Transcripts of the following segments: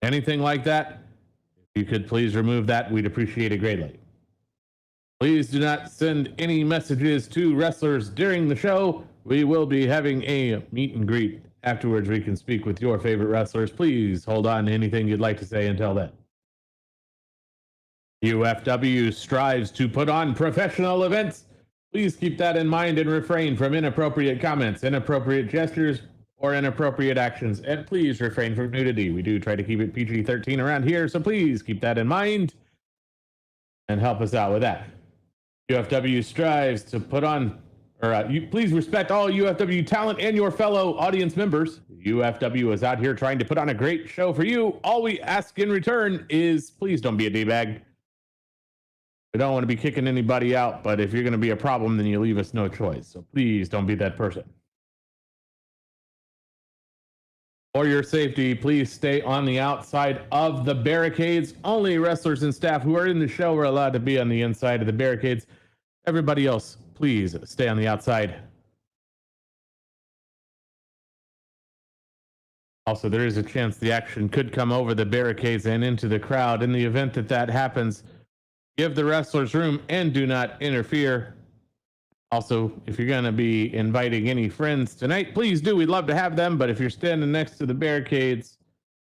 anything like that, if you could please remove that, we'd appreciate it greatly. Please do not send any messages to wrestlers during the show. We will be having a meet and greet afterwards where you can speak with your favorite wrestlers. Please hold on to anything you'd like to say until then. UFW strives to put on professional events. Please keep that in mind and refrain from inappropriate comments, inappropriate gestures, or inappropriate actions. And please refrain from nudity. We do try to keep it PG-13 around here, so please keep that in mind and help us out with that. UFW strives to put on, please respect all UFW talent and your fellow audience members. UFW is out here trying to put on a great show for you. All we ask in return is please don't be a D-bag. We don't want to be kicking anybody out, but if you're going to be a problem, then you leave us no choice. So please don't be that person. For your safety, please stay on the outside of the barricades. Only wrestlers and staff who are in the show are allowed to be on the inside of the barricades. Everybody else, please stay on the outside. Also, there is a chance the action could come over the barricades and into the crowd. In the event that that happens, give the wrestlers room and do not interfere. Also, if you're going to be inviting any friends tonight, please do. We'd love to have them, but if you're standing next to the barricades,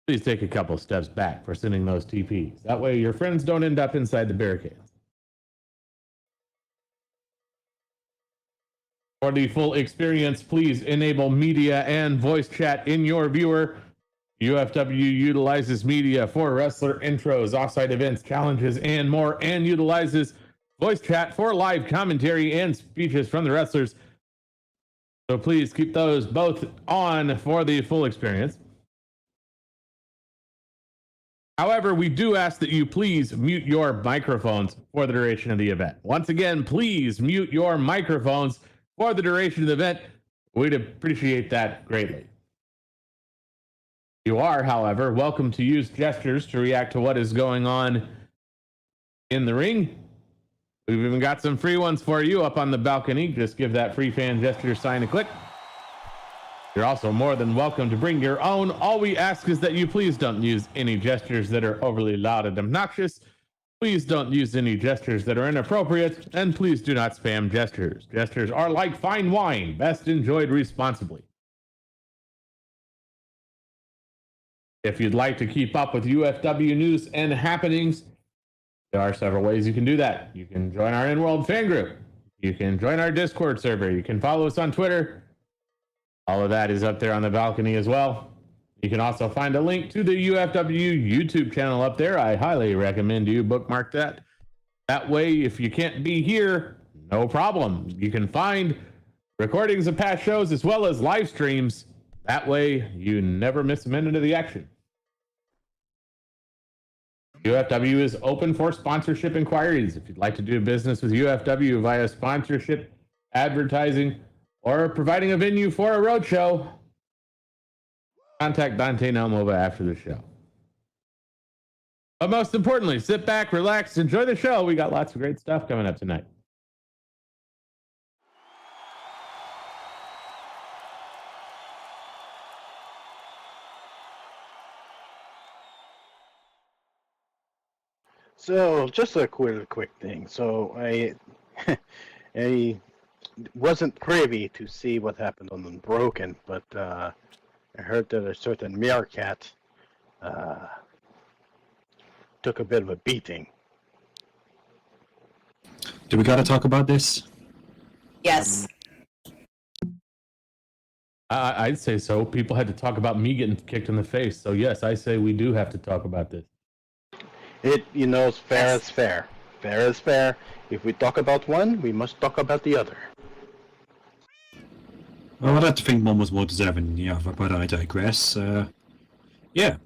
please take a couple steps back for sending those TPs. That way your friends don't end up inside the barricades. For the full experience, please enable media and voice chat in your viewer. UFW utilizes media for wrestler intros, offsite events, challenges, and more, and utilizes voice chat for live commentary and speeches from the wrestlers. So please keep those both on for the full experience. However, we do ask that you please mute your microphones for the duration of the event. Once again, please mute your microphones for the duration of the event. We'd appreciate that greatly. You are, however, welcome to use gestures to react to what is going on in the ring. We've even got some free ones for you up on the balcony. Just give that free fan gesture sign a click. You're also more than welcome to bring your own. All we ask is that you please don't use any gestures that are overly loud and obnoxious. Please don't use any gestures that are inappropriate, and please do not spam gestures. Gestures are like fine wine, best enjoyed responsibly. If you'd like to keep up with UFW news and happenings, there are several ways you can do that. You can join our in-world fan group. You can join our Discord server. You can follow us on Twitter. All of that is up there on the balcony as well. You can also find a link to the UFW YouTube channel up there. I highly recommend you bookmark that. That way, if you can't be here, no problem. You can find recordings of past shows as well as live streams. That way, you never miss a minute of the action. UFW is open for sponsorship inquiries. If you'd like to do business with UFW via sponsorship, advertising, or providing a venue for a roadshow, contact Dante Nelmova after the show. But most importantly, sit back, relax, enjoy the show. We got lots of great stuff coming up tonight. So, just a quick thing. So, I wasn't privy to see what happened on Unbroken, but I heard that a certain meerkat took a bit of a beating. Do we got to talk about this? Yes. I'd say so. People had to talk about me getting kicked in the face. So, yes, I say we do have to talk about this. Fair is fair. Fair is fair. If we talk about one, we must talk about the other. Well, I'd have to think one was more deserving than the other, but I digress. Yeah.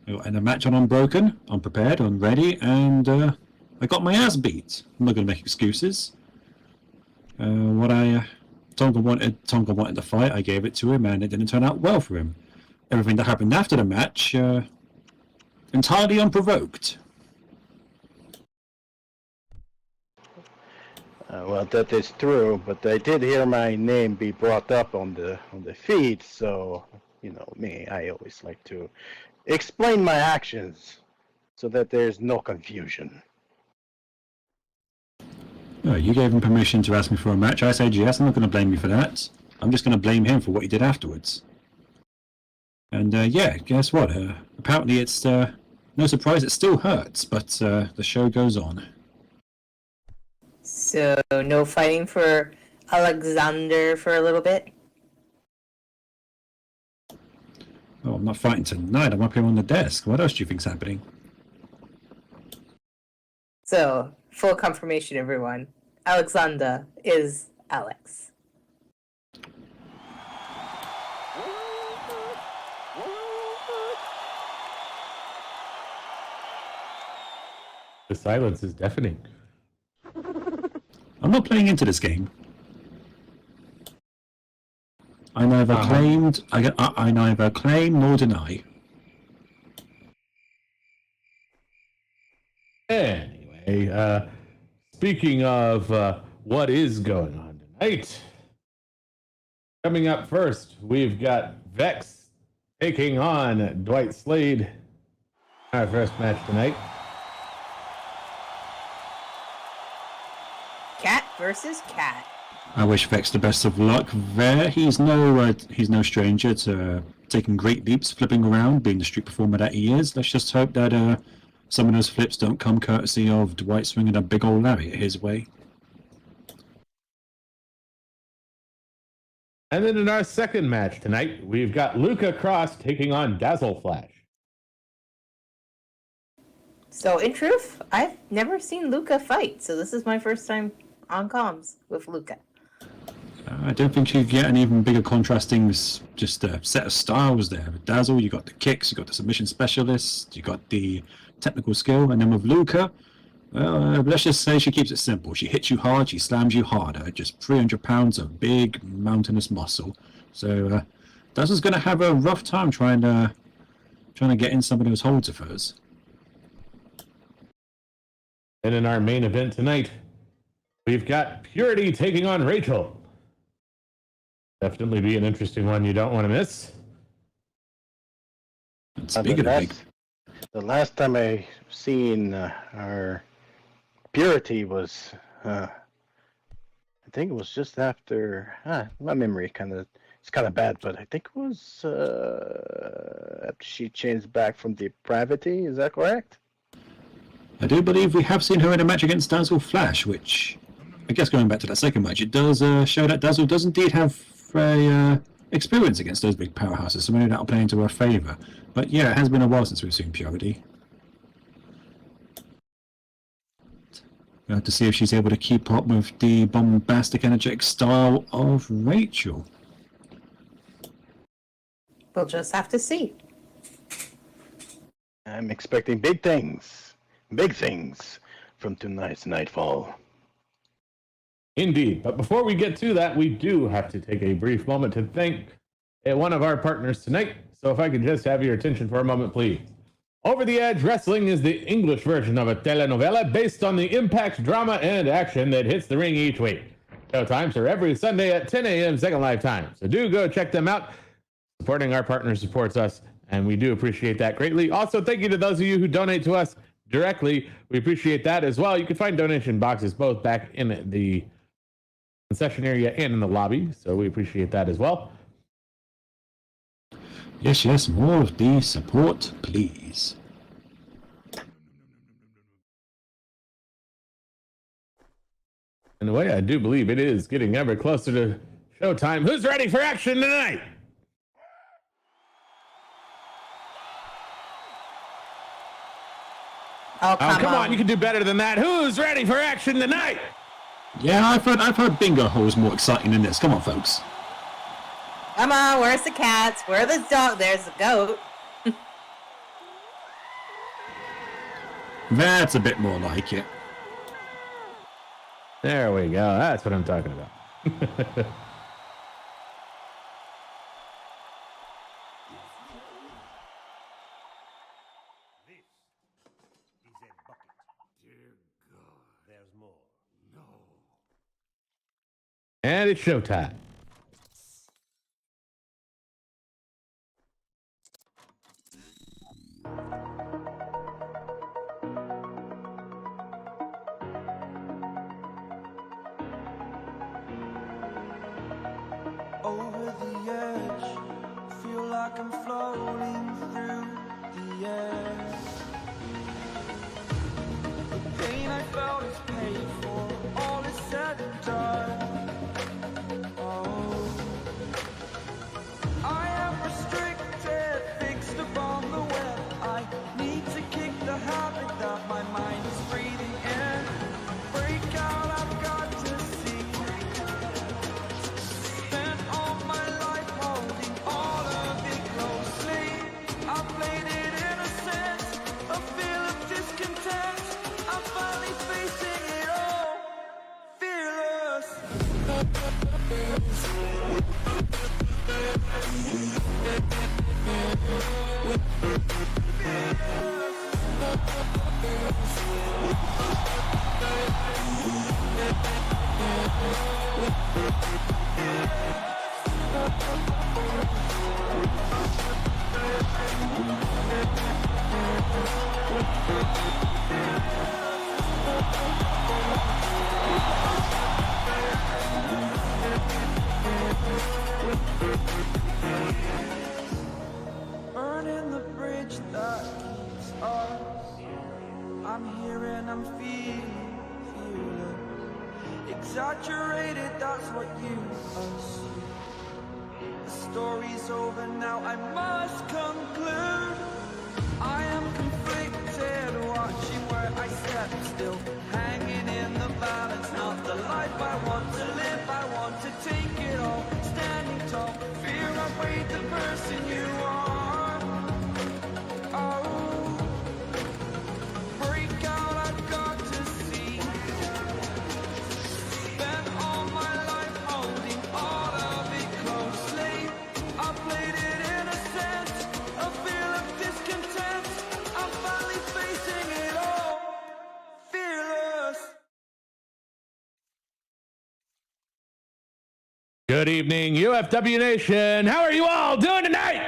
In a match on Unbroken, I'm prepared, I'm ready, and I got my ass beat. I'm not going to make excuses. Tonga wanted to fight, I gave it to him, and it didn't turn out well for him. Everything that happened after the match, entirely unprovoked. Well, that is true, but I did hear my name be brought up on the feed, so me, I always like to explain my actions so that there's no confusion. No, you gave him permission to ask me for a match. I said yes. I'm not going to blame you for that. I'm just going to blame him for what he did afterwards. And yeah, guess what? Apparently it's no surprise it still hurts, but the show goes on. So, no fighting for Alexander for a little bit? Oh, I'm not fighting tonight. I'm up here on the desk. What else do you think's happening? So, full confirmation, everyone. Alexander is Alex. The silence is deafening. I'm not playing into this game. I neither claimed, I neither claim nor deny. Anyway, speaking of what is going on tonight, coming up first, we've got Vex taking on Dwight Slade. Our first match tonight. Cat versus cat. I wish Vex the best of luck there. He's no stranger to taking great leaps, flipping around, being the street performer that he is. Let's just hope that some of those flips don't come courtesy of Dwight swinging a big old lariat his way. And then in our second match tonight, we've got Luca Cross taking on Dazzle Flash. So, in truth, I've never seen Luca fight, so this is my first time on comms with Luca. I don't think you get an even bigger contrasting just a set of styles there. With Dazzle, you got the kicks, you got the submission specialist, you got the technical skill, and then with Luca, let's just say she keeps it simple. She hits you hard, she slams you harder. Just 300 pounds of big mountainous muscle. So Dazzle's going to have a rough time trying to get in some of those holds of hers. And in our main event tonight, we've got Purity taking on Rachel. Definitely be an interesting one you don't want to miss. And speaking of big, the last time I seen our Purity was, I think it was just after. My memory it's kind of bad, but I think it was after she changed back from depravity. Is that correct? I do believe we have seen her in a match against Dazzle Flash, which, I guess going back to that second match, it does show that Dazzle does indeed have experience against those big powerhouses, so maybe that'll play into her favour. But yeah, it has been a while since we've seen Purity. We'll have to see if she's able to keep up with the bombastic, energetic style of Rachel. We'll just have to see. I'm expecting big things from tonight's Nightfall. Indeed. But before we get to that, we do have to take a brief moment to thank one of our partners tonight. So if I could just have your attention for a moment, please. Over the Edge Wrestling is the English version of a telenovela based on the impact, drama, and action that hits the ring each week. Showtimes are every Sunday at 10 a.m. Second Life Time. So do go check them out. Supporting our partners supports us, and we do appreciate that greatly. Also, thank you to those of you who donate to us directly. We appreciate that as well. You can find donation boxes both back in the concession area and in the lobby, so we appreciate that as well. Yes, more of the support, please. In a way, I do believe it is getting ever closer to showtime. Who's ready for action tonight? Oh, come on, you can do better than that. Who's ready for action tonight? Yeah, I've heard bingo holes more exciting than this. Come on, folks. Come on, where's the cats? Where's the dog? There's the goat. That's a bit more like it. There we go. That's what I'm talking about. And it's showtime. like I'm floating through the air. The pain I felt is paid for, all is said and done. Oh, I am restricted, fixed upon the web. I need to kick the habit that my mind is breathing in. Break out, I've got to see. Spent all my life holding all of it closely. I played it innocent, a feel of discontent. I'm finally facing it all, fearless. Burning the bridge that keeps us. I'm here and I'm feeling fearless. Exaggerated, that's what you assume. The story's over now, I must conclude. I am conflicted, watching where I step still, hanging in the balance. Not the life I want to live, I want to take it all. Standing tall, fear outweighed the person you are. Oh, break out, I've got to see. Spent all my life holding all of it closely. I played it innocent, a feel of discontent. I'm finally facing it all, fearless. Good evening, UFW Nation. How are you all doing tonight?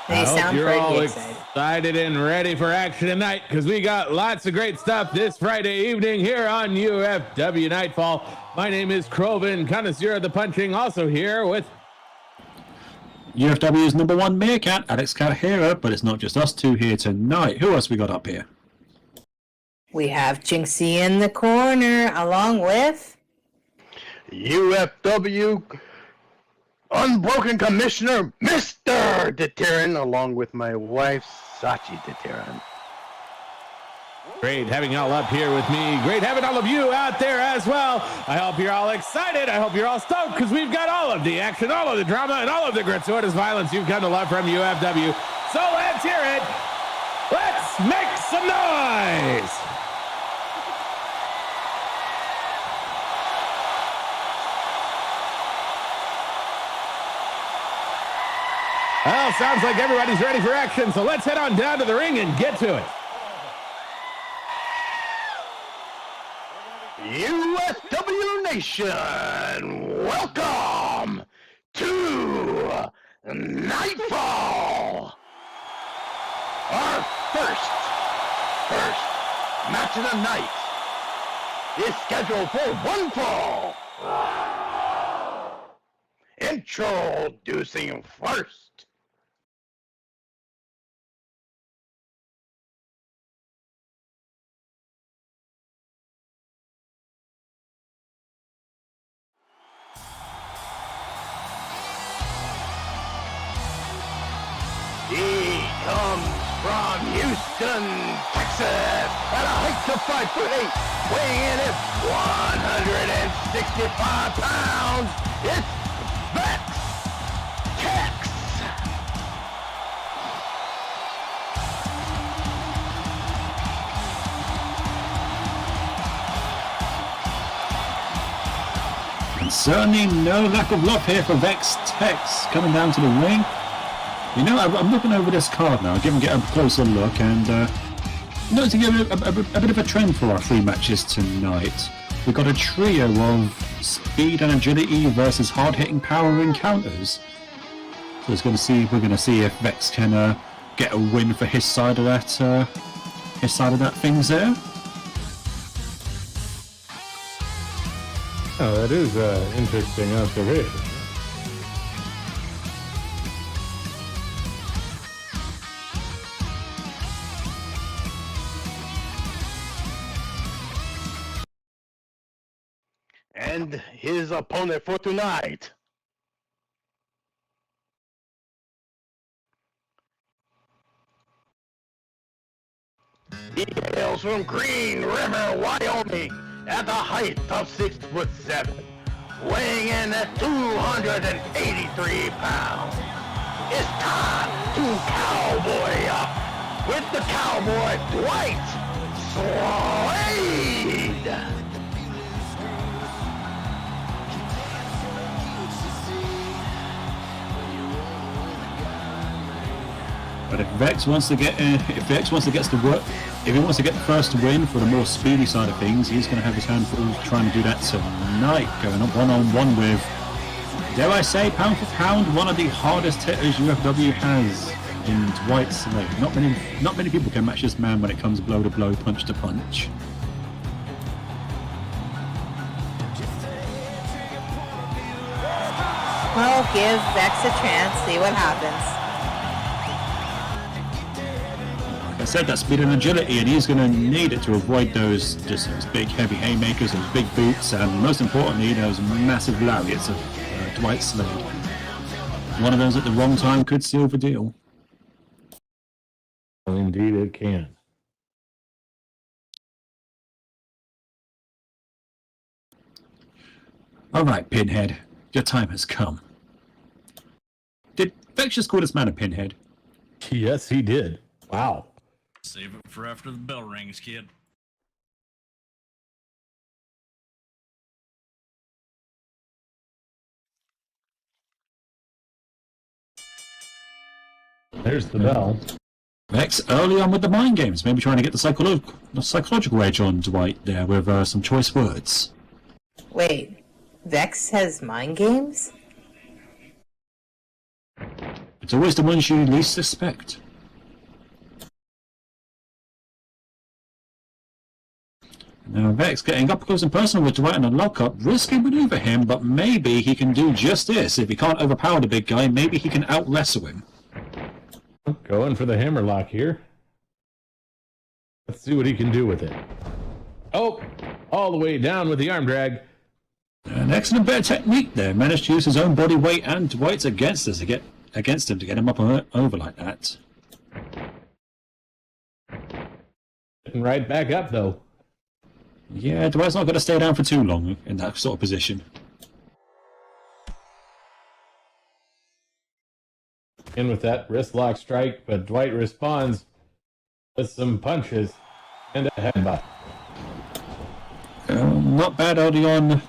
They I hope sound you're pretty all excited. excited and ready for action tonight, because we got lots of great stuff this Friday evening here on UFW Nightfall. My name is Kroven, connoisseur of the punching, also here with UFW's #1 meerkat, Alex Calhera, but it's not just us two here tonight. Who else we got up here? We have Jinxie in the corner, along with UFW Unbroken Commissioner Mr. Deterrent, along with my wife Sachi Deterrent. great having y'all up here with me. Great having all of you out there as well. I hope you're all excited. I hope you're all stoked, because we've got all of the action, all of the drama, and all of the gratuitous violence you've come to love from UFW. So let's hear it. Let's make some noise. Well, sounds like everybody's ready for action, so let's head on down to the ring and get to it. UFW Nation, welcome to Nightfall. Our first match of the night is scheduled for one fall. Introducing first, he comes from Houston, Texas, at a height of 5'8", weighing in at 165 pounds. It's Vex Tex. And certainly no lack of love here for Vex Tex coming down to the ring. You know, I'm looking over this card now, get a closer look, and noticing a bit of a trend for our 3 matches tonight. We've got a trio of speed and agility versus hard-hitting power encounters. So we're going to see if Vex can get a win for his side of that things there. Oh, that is an interesting observation. And his opponent for tonight. He hails from Green River, Wyoming, at the height of 6'7", weighing in at 283 pounds. It's time to cowboy up with the cowboy Dwight Slade. But if Vex wants to get the first win for the more speedy side of things, he's going to have his hand full trying to do that tonight, going up one-on-one with, dare I say, pound for pound, one of the hardest hitters UFW has in Dwight Slade. Not many people can match this man when it comes blow to blow, punch to punch. Well, give Vex a chance, see what happens. I said that speed and agility, and he's going to need it to avoid those big heavy haymakers, those big boots, and most importantly, those massive lariats of Dwight Slade. One of those at the wrong time could seal the deal. Well, indeed, it can. All right, Pinhead, your time has come. Did Vex just call this man a pinhead? Yes, he did. Wow. Save it for after the bell rings, kid. There's the bell. Vex early on with the mind games, maybe trying to get the psychological edge on Dwight there with some choice words. Wait, Vex has mind games? It's always the ones you least suspect. Now Vex getting up close and personal with Dwight in a lockup, risky maneuver him, but maybe he can do just this. If he can't overpower the big guy, maybe he can out-wrestle him. Going for the hammerlock here. Let's see what he can do with it. Oh, all the way down with the arm drag. An excellent bit of technique there. Managed to use his own body weight and Dwight's against him to get him up over like that. Getting right back up though. Yeah, Dwight's not going to stay down for too long in that sort of position. In with that wrist lock strike, but Dwight responds with some punches and a headbutt. Not bad early on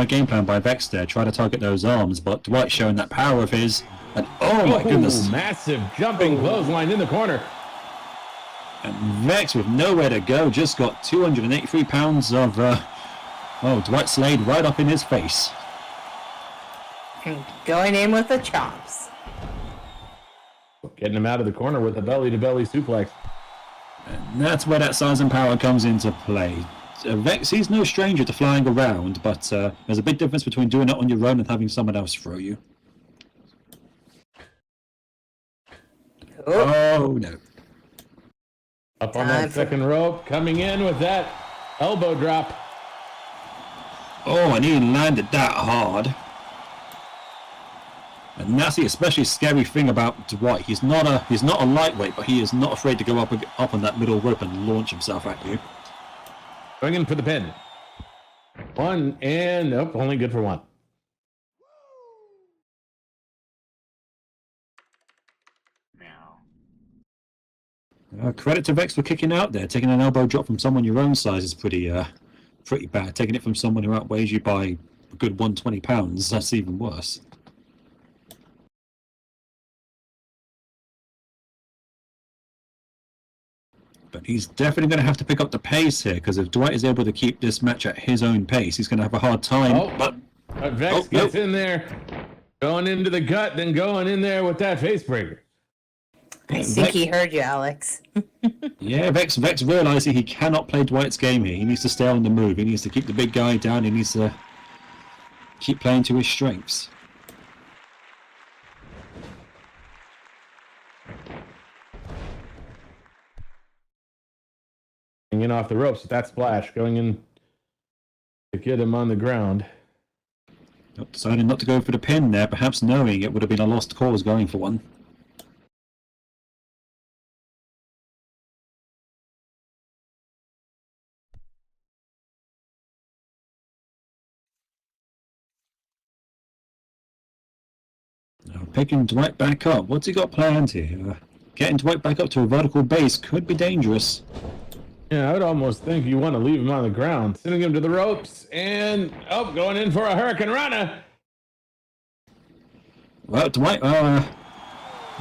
game plan by Vex there. Try to target those arms, but Dwight showing that power of his. And oh my goodness! Massive jumping clothesline in the corner. And Vex with nowhere to go, just got 283 pounds of Dwight Slade right up in his face. Going in with the chops. Getting him out of the corner with a belly-to-belly suplex. And that's where that size and power comes into play. Vex, he's no stranger to flying around, but there's a big difference between doing it on your own and having someone else throw you. Oh no. Up on that second rope, coming in with that elbow drop. Oh, and he landed that hard. And that's the especially scary thing about Dwight. He's not a lightweight, but he is not afraid to go up on that middle rope and launch himself at you. Going in for the pin. One and nope, only good for one. Credit to Vex for kicking out there. Taking an elbow drop from someone your own size is pretty bad. Taking it from someone who outweighs you by a good 120 pounds, that's even worse. But he's definitely going to have to pick up the pace here, because if Dwight is able to keep this match at his own pace, he's going to have a hard time. But Vex gets in there, going into the gut, then going in there with that face breaker. I think he heard you, Alex. Yeah, Vex realizing he cannot play Dwight's game here. He needs to stay on the move. He needs to keep the big guy down. He needs to keep playing to his strengths. In off the ropes with that splash, going in to get him on the ground. Deciding not to go for the pin there, perhaps knowing it would have been a lost cause going for one. Now picking Dwight back up. What's he got planned here? Getting Dwight back up to a vertical base could be dangerous. Yeah, I would almost think you want to leave him on the ground, sending him to the ropes, and going in for a Hurricane Rana. Well, Dwight,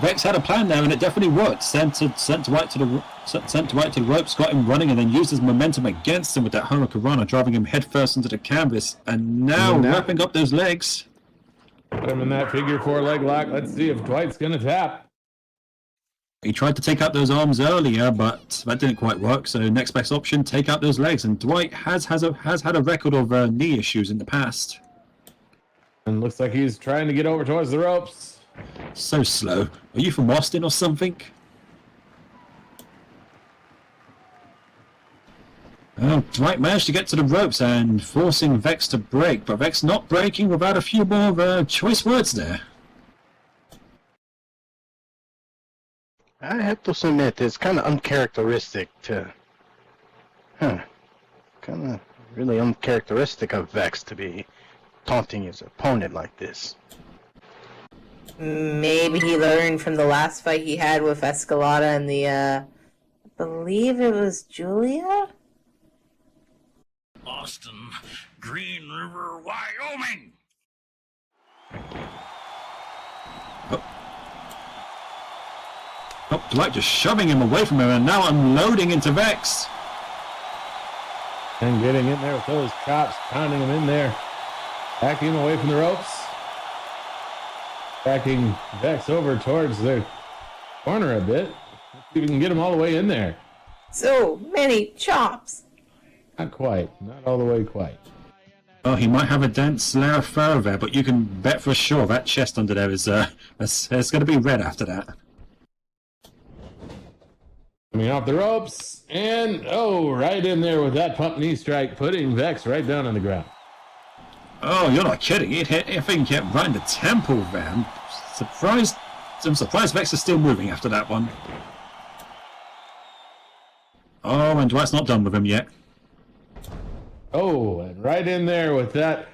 Vex had a plan there, and it definitely worked. Sent Dwight to the ropes, got him running, and then used his momentum against him with that Hurricane Rana, driving him headfirst into the canvas, and now wrapping up those legs. Put him in that figure 4 leg lock. Let's see if Dwight's gonna tap. He tried to take out those arms earlier, but that didn't quite work. So next best option, take out those legs. And Dwight has had a record of knee issues in the past. And looks like he's trying to get over towards the ropes. So slow. Are you from Austin or something? Well, Dwight managed to get to the ropes and forcing Vex to break, but Vex not breaking without a few more choice words there. I have to submit, it's kind of uncharacteristic to... Kind of really uncharacteristic of Vex to be taunting his opponent like this. Maybe he learned from the last fight he had with Escalada and the, I believe it was Julia? Austin, Green River, Wyoming. Oh, Dwight just shoving him away from him and now unloading into Vex. And getting in there with those chops, pounding him in there. Backing him away from the ropes. Backing Vex over towards the corner a bit. Let's see if we can get him all the way in there. So many chops. Not quite. Not all the way quite. Well, he might have a dense layer of fur there, but you can bet for sure that chest under there is it's going to be red after that. Coming off the ropes, and right in there with that pump knee strike, putting Vex right down on the ground. Oh, you're not kidding. It hit, I think, kept right in the temple there. I'm surprised Vex is still moving after that one. Oh, and Dwight's not done with him yet. Oh, and right in there with that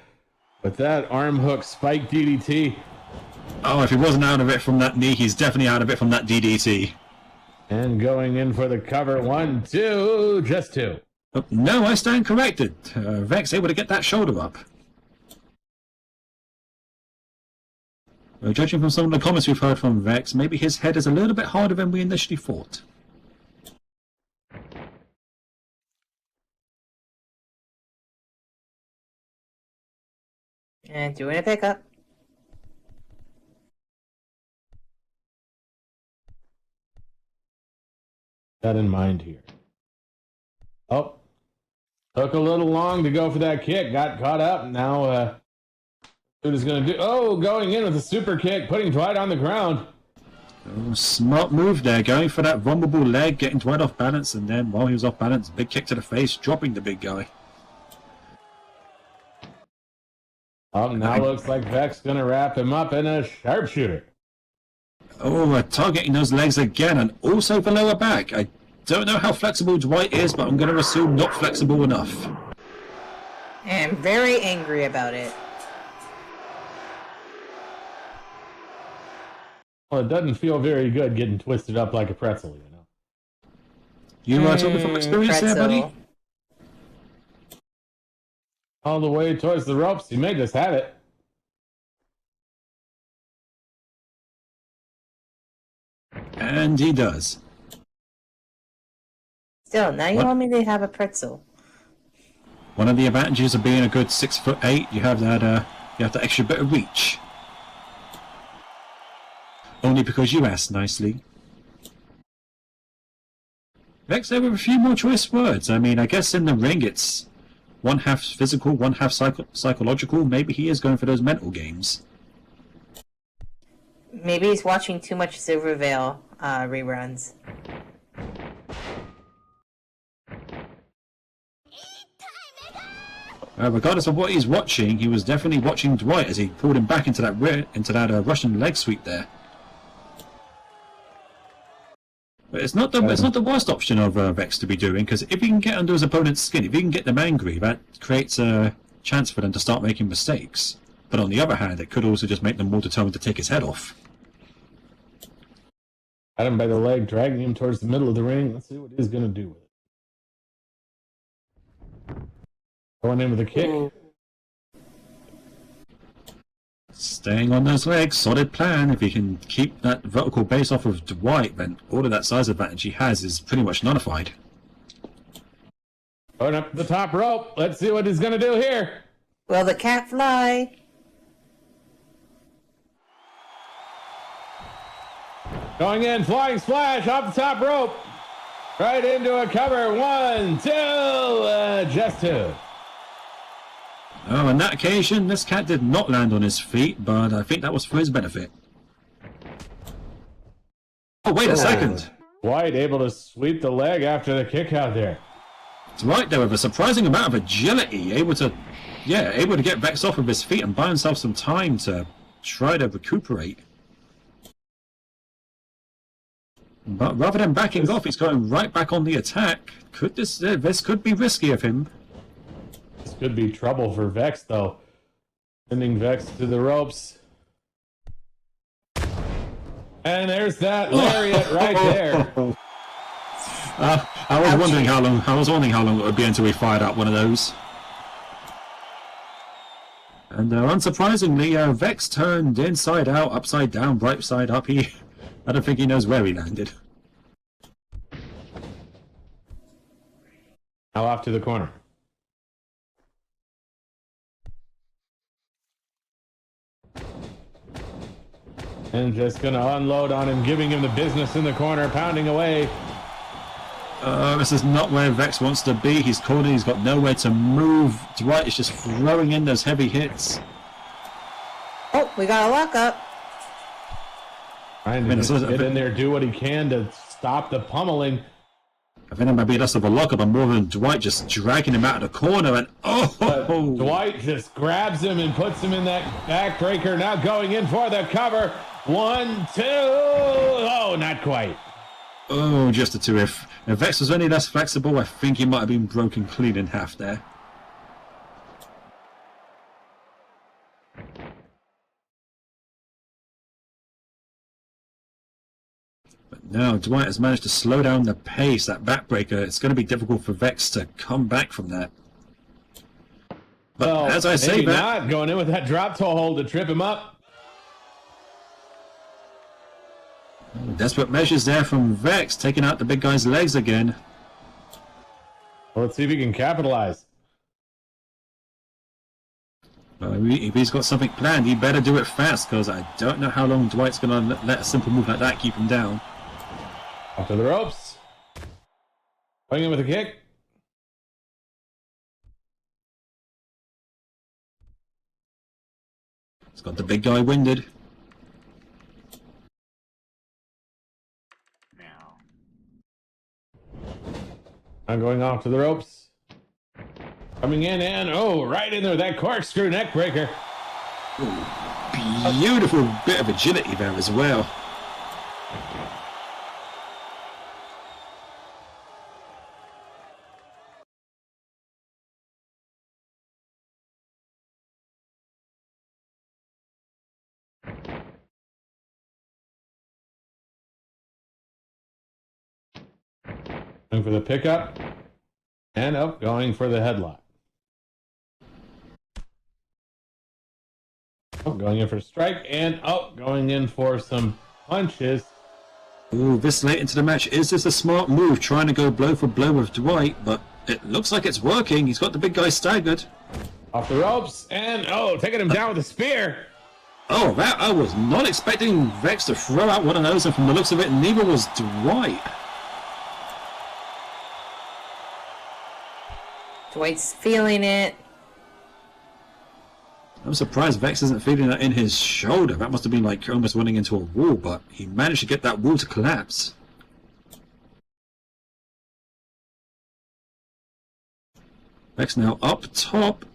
arm hook spike DDT. Oh, if he wasn't out of it from that knee, he's definitely out of it from that DDT. And going in for the cover, 1, 2, just 2. Oh, no, I stand corrected. Vex able to get that shoulder up. Well, judging from some of the comments we've heard from Vex, maybe his head is a little bit harder than we initially thought. And doing a pickup. That in mind here. Oh, took a little long to go for that kick. Got caught up. Now, what is going to do? Oh, going in with a super kick, putting Dwight on the ground. Oh, smart move there, going for that vulnerable leg, getting Dwight off balance, and then while he was off balance, big kick to the face, dropping the big guy. Oh, now looks like Vex going to wrap him up in a sharpshooter. Oh, targeting those legs again, and also the lower back. I don't know how flexible Dwight is, but I'm going to assume not flexible enough. And very angry about it. Well, it doesn't feel very good getting twisted up like a pretzel, you know. You are talking from experience there, buddy? All the way towards the ropes. He may just have it. And he does. Still, now you want me to have a pretzel. One of the advantages of being a good 6'8", you have that extra bit of reach. Only because you asked nicely. Vex there with a few more choice words. I mean, I guess in the ring it's one half physical, one half psychological. Maybe he is going for those mental games. Maybe he's watching too much Silvervale reruns. Regardless of what he's watching, he was definitely watching Dwight as he pulled him back into that Russian leg sweep there. But it's not the worst option of Vex to be doing, because if he can get under his opponent's skin, if he can get them angry, that creates a chance for them to start making mistakes. But on the other hand, it could also just make them more determined to take his head off. Got him by the leg, dragging him towards the middle of the ring. Let's see what he's going to do with it. Going in with a kick. Staying on those legs, solid plan. If he can keep that vertical base off of Dwight, then all of that size advantage he has is pretty much nullified. Going up the top rope. Let's see what he's going to do here. Will the cat fly? Going in, flying splash off the top rope. Right into a cover. 1, 2, just 2. Oh, on that occasion, this cat did not land on his feet, but I think that was for his benefit. Oh, wait a second. Dwight able to sweep the leg after the kick out there. Dwight there with a surprising amount of agility, able to get Vex off of his feet and buy himself some time to try to recuperate. But rather than backing off, he's going right back on the attack. This could be risky of him. This could be trouble for Vex, though. Sending Vex to the ropes. And there's that lariat right there. I was wondering how long it would be until we fired up one of those. And unsurprisingly, Vex turned inside out, upside down, right side up. I don't think he knows where he landed. Now off to the corner. And just going to unload on him, giving him the business in the corner, pounding away. This is not where Vex wants to be. He's cornered, he's got nowhere to move. Dwight is just throwing in those heavy hits. Oh, we got a lockup. Trying to just get in there, do what he can to stop the pummeling. I think that might be less of a lockup and more than Dwight just dragging him out of the corner. And Dwight just grabs him and puts him in that backbreaker. Now going in for the cover. 1, 2. Oh, not quite. Oh, just a 2. If Vex was any less flexible, I think he might have been broken clean in half there. But now Dwight has managed to slow down the pace, that backbreaker. It's going to be difficult for Vex to come back from that. But well, as I say, not going in with that drop toe hold to trip him up. Desperate measures there from Vex, taking out the big guy's legs again. Well, let's see if he can capitalize. If he's got something planned, he better do it fast, because I don't know how long Dwight's going to let a simple move like that keep him down. Off to the ropes. Going in with a kick. He's got the big guy winded. I'm going off to the ropes. Coming in and, right in there, that corkscrew neck breaker. Ooh, beautiful bit of agility there as well. Going for the pickup. And going for the headlock. Going in for a strike. And going in for some punches. Ooh, this late into the match, is this a smart move? Trying to go blow for blow with Dwight, but it looks like it's working. He's got the big guy staggered. Off the ropes. And, taking him down with a spear. Oh, that I was not expecting Vex to throw out one of those, and from the looks of it, neither was Dwight. Dwight's feeling it. I'm surprised Vex isn't feeling that in his shoulder. That must have been like almost running into a wall, but he managed to get that wall to collapse. Vex now up top.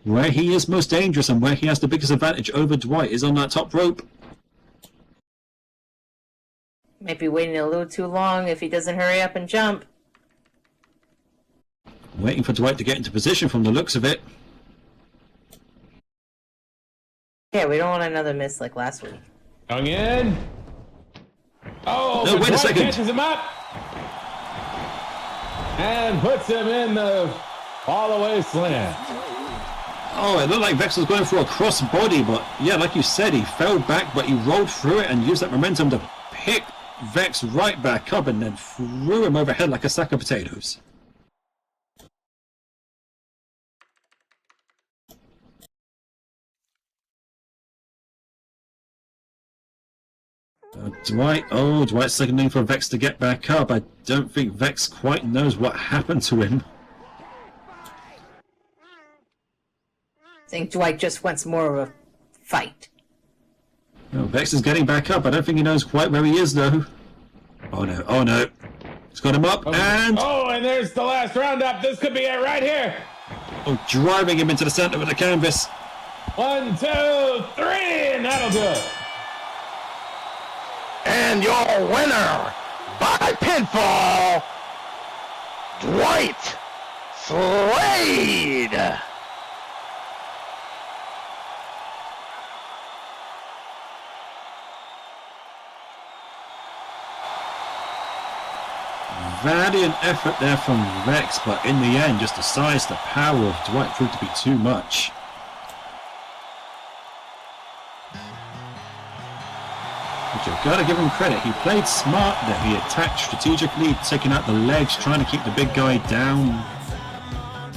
Where he is most dangerous and where he has the biggest advantage over Dwight is on that top rope. Might be waiting a little too long if he doesn't hurry up and jump. Waiting for Dwight to get into position from the looks of it. Yeah, we don't want another miss like last week. Going in. Oh, No, but wait a Dwight second. catches him up and puts him in the fall-away slam. Oh, it looked like Vex was going for a cross body, but yeah, like you said, he fell back, but he rolled through it and used that momentum to pick Vex right back up and then threw him overhead like a sack of potatoes. Dwight's signaling for Vex to get back up. I don't think Vex quite knows what happened to him. I think Dwight just wants more of a fight. No, Vex is getting back up. I don't think he knows quite where he is, though. Oh no. It's got him up, and... Oh, and there's the last roundup. This could be it right here. Oh, driving him into the center with the canvas. 1, 2, 3, and that'll do it. And your winner by pinfall, Dwight Slade. Valiant effort there from Vex, but in the end, just the size, the power of Dwight proved to be too much. But you've got to give him credit. He played smart there. He attacked strategically, taking out the legs, trying to keep the big guy down.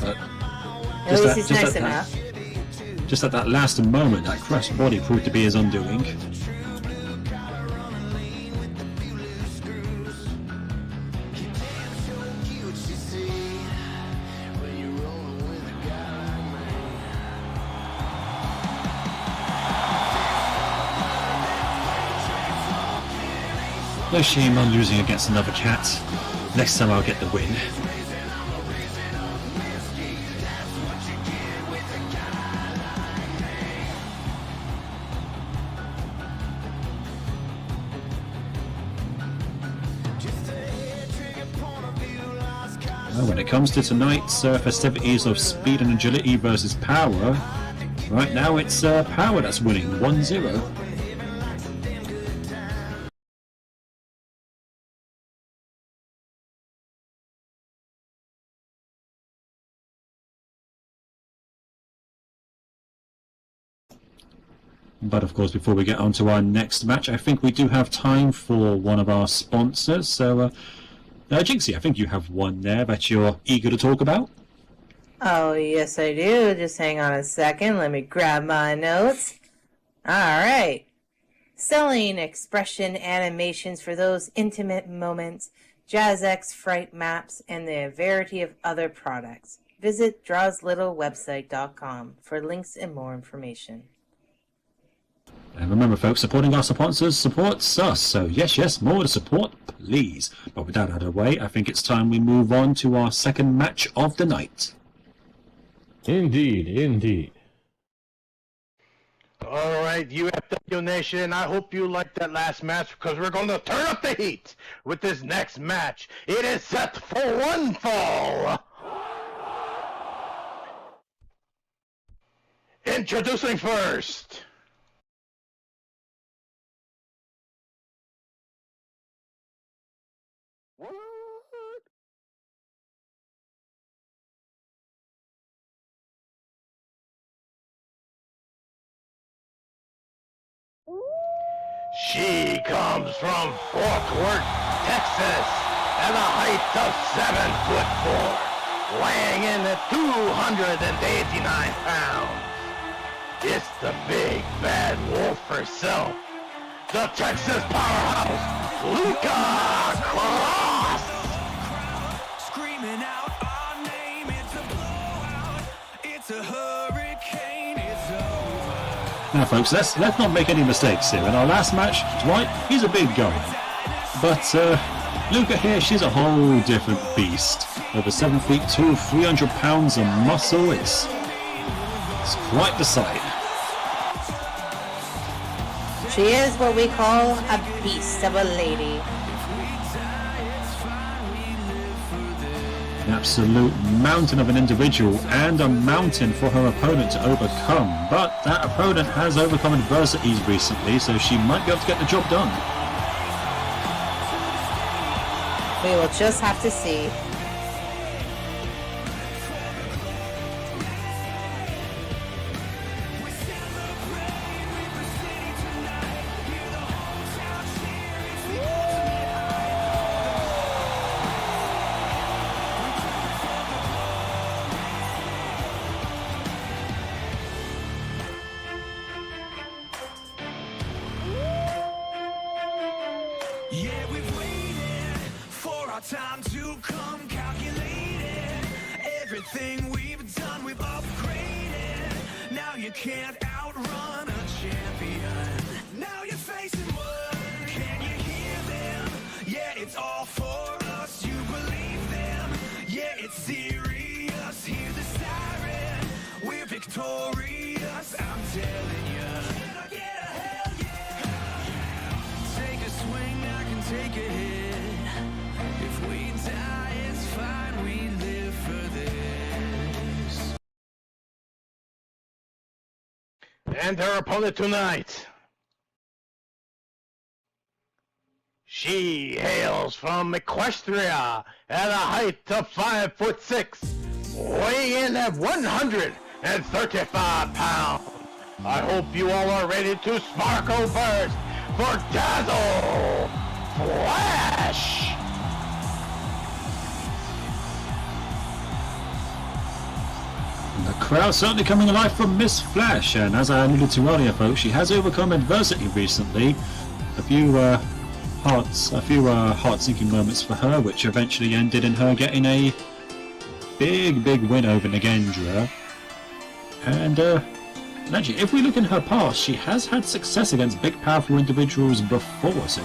But At least he's nice enough. Just at that last moment, that crushed body proved to be his undoing. No shame on losing against another cat. Next time I'll get the win. Well, when it comes to tonight's festivities of speed and agility versus power, right now it's power that's winning 1-0. But of course, before we get on to our next match, I think we do have time for one of our sponsors. So, Jinxie, I think you have one there that you're eager to talk about. Oh, yes, I do. Just hang on a second. Let me grab my notes. All right. Selling expression animations for those intimate moments, JazzX Fright Maps, and the variety of other products. Visit drawslittlewebsite.com for links and more information. And remember, folks, supporting our sponsors supports us. So, yes, more to support, please. But with that out of the way, I think it's time we move on to our second match of the night. Indeed. All right, UFW Nation, I hope you liked that last match because we're going to turn up the heat with this next match. It is set for one fall. Introducing first. She comes from Fort Worth, Texas, at a height of 7'4", weighing in at 289 pounds. It's the big bad wolf herself, the Texas powerhouse, Luca Cross. Screaming out our name, it's a blood. Now, folks, let's not make any mistakes here. In our last match, Dwight, he's a big guy. But Luca here, she's a whole different beast. Over 7 feet 2, 300 pounds of muscle. It's quite the sight. She is what we call a beast of a lady. An absolute mountain of an individual and a mountain for her opponent to overcome. But that opponent has overcome adversities recently, so she might be able to get the job done. We will just have to see. Yeah, we've waited for our time to come, calculated everything we've done, we've upgraded. Now you can't outrun a champion. Now you're facing one. Can you hear them? Yeah, it's all for us. You believe them? Yeah, it's serious. Hear the siren. We're victorious. I'm telling you. Can I get a hell yeah? Take a swing, I can take a hit. If we die, it's fine. We live for this. And her opponent tonight. She hails from Equestria at a height of 5'6", weighing in at 135 pounds. I hope you all are ready to sparkle first for Dazzle Flash. The crowd certainly coming alive from Miss Flash, and as I alluded to earlier, folks, she has overcome adversity recently. A few heart-sinking moments for her, which eventually ended in her getting a big win over Nagendra. And actually, if we look in her past, she has had success against big, powerful individuals before, so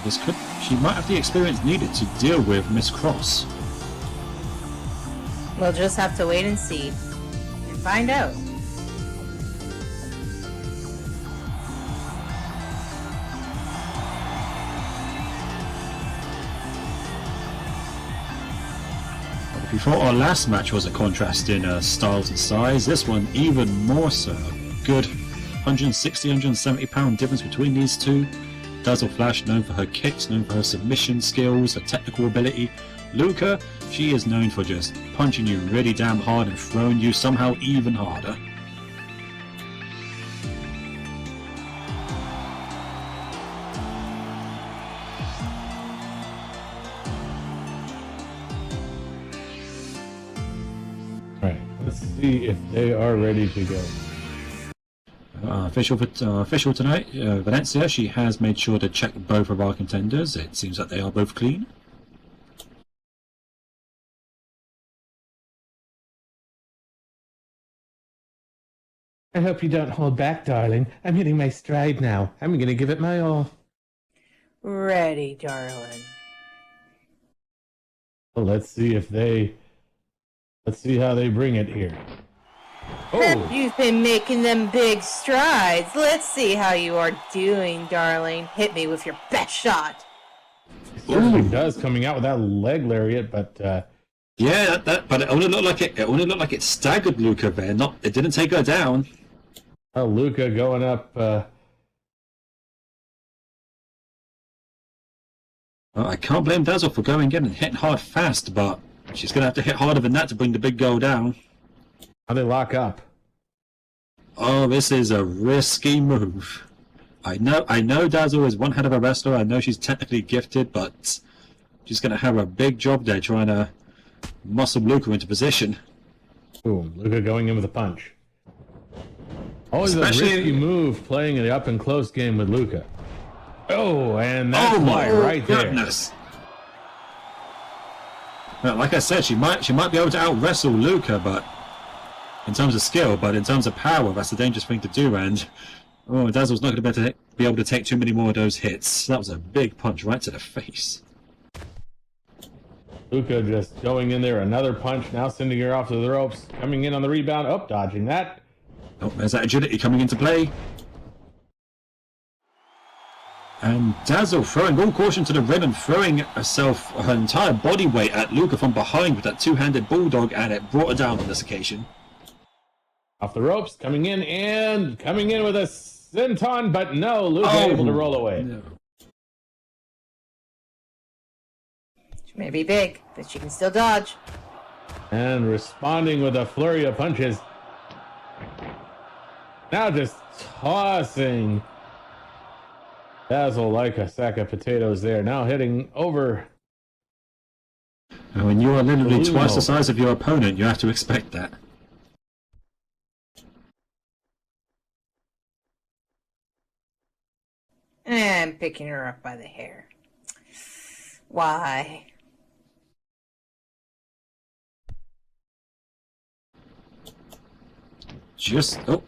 she might have the experience needed to deal with Miss Cross. We'll just have to wait and see. And find out. Before our last match was a contrast in styles and size, this one even more so. Good 160, 170 pound difference between these two. Dazzle Flash, known for her kicks, known for her submission skills, her technical ability. Luca, she is known for just punching you really damn hard and throwing you somehow even harder. Alright, let's see if they are ready to go. Official tonight, Valencia, she has made sure to check both of our contenders. It seems that they are both clean. I hope you don't hold back, darling. I'm hitting my stride now. I'm gonna give it my all. Ready, darling. Well, let's see how they bring it here. Oh, You've been making them big strides. Let's see how you are doing, darling. Hit me with your best shot. certainly does coming out with that leg lariat, but Yeah, but it only looked like it staggered Luca there. It didn't take her down. Luca going up. Well, I can't blame Dazzle for going in and hitting hard fast, but she's gonna have to hit harder than that to bring the big girl down. How they lock up? Oh, this is a risky move. I know Dazzle is one head of a wrestler. I know she's technically gifted, but she's gonna have a big job there trying to muscle Luca into position. Boom! Luca going in with a punch. Always Especially- a risky move playing in the up and close game with Luca. Oh, and that's why right there. goodness. Well, like I said, she might be able to out wrestle Luca, but in terms of skill, but in terms of power, that's a dangerous thing to do. And Oh, Dazzle's not going to be able to take too many more of those hits. That was a big punch right to the face. Luca just going in there, another punch, now sending her off to the ropes, coming in on the rebound, dodging that. Oh, there's that agility coming into play. And Dazzle throwing all caution to the rim and throwing herself, her entire body weight at Luca from behind with that two-handed bulldog, and it brought her down on this occasion. Off the ropes, coming in with a senton, but no, Luca able to roll away. No. She may be big, but she can still dodge. And responding with a flurry of punches. Now just tossing Dazzle like a sack of potatoes there. Now hitting over. And when you are literally twice the size of your opponent, you have to expect that. And picking her up by the hair. Why? Just oh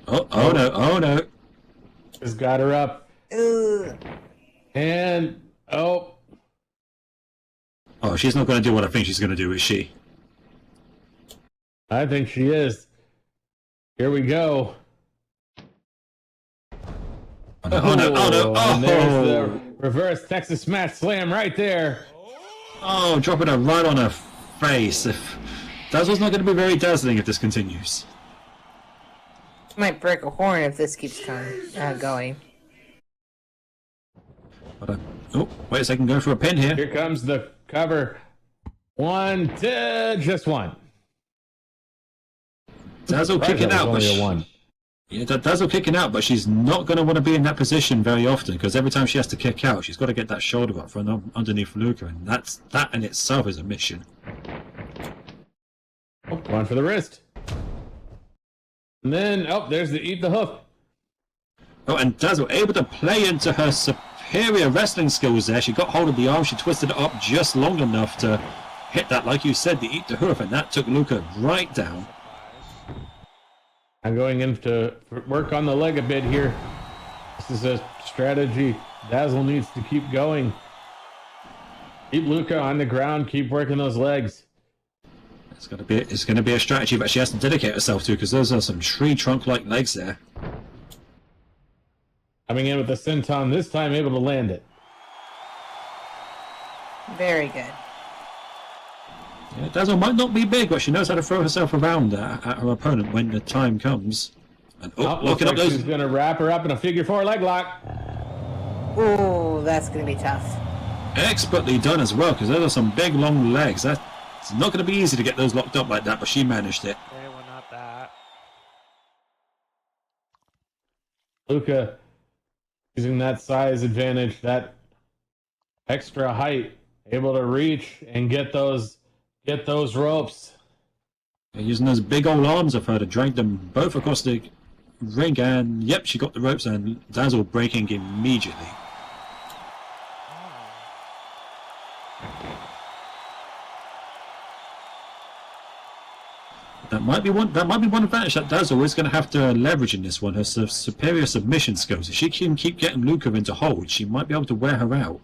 no. Just got her up. Ugh. And oh, she's not going to do what I think she's going to do, is she? I think she is. Here we go. Oh no. And there's the reverse Texas smash slam right there. Oh, dropping her right on her face. Dazzle's not going to be very dazzling if this continues. Might break a horn if this keeps going. But oh, wait a second, going for a pin here. Here comes the cover. 1, 2, just one. Dazzle kicking out, but only a one. Yeah, Dazzle kicking out, but she's not going to want to be in that position very often, because every time she has to kick out, she's got to get that shoulder up from underneath Luca, and that in itself is a mission. Oh, going for the wrist. And then, there's the eat the hoof. Oh, and Dazzle able to play into her superior wrestling skills there. She got hold of the arm, she twisted it up just long enough to hit that, like you said, the eat the hoof, and that took Luca right down. I'm going in to work on the leg a bit here. This is a strategy. Dazzle needs to keep going. Keep Luca on the ground, keep working those legs. It's going to be a strategy that she has to dedicate herself to, because those are some tree trunk-like legs there. Coming in with the senton, this time able to land it. Very good. Yeah, Dazzle might not be big, but she knows how to throw herself around at her opponent when the time comes. And looking looks up like she's going to wrap her up in a figure 4 leg lock. Ooh, that's going to be tough. Expertly done as well, because those are some big, long legs. It's not going to be easy to get those locked up like that, but she managed it. They were not that. Luca using that size advantage, that extra height, able to reach and get those ropes. Using those big old arms of her to drag them both across the ring, and yep, she got the ropes, and Dazzle breaking immediately. That might be one advantage that Dazzle is going to have to leverage in this one, her superior submission skills. If she can keep getting Luca into hold, she might be able to wear her out.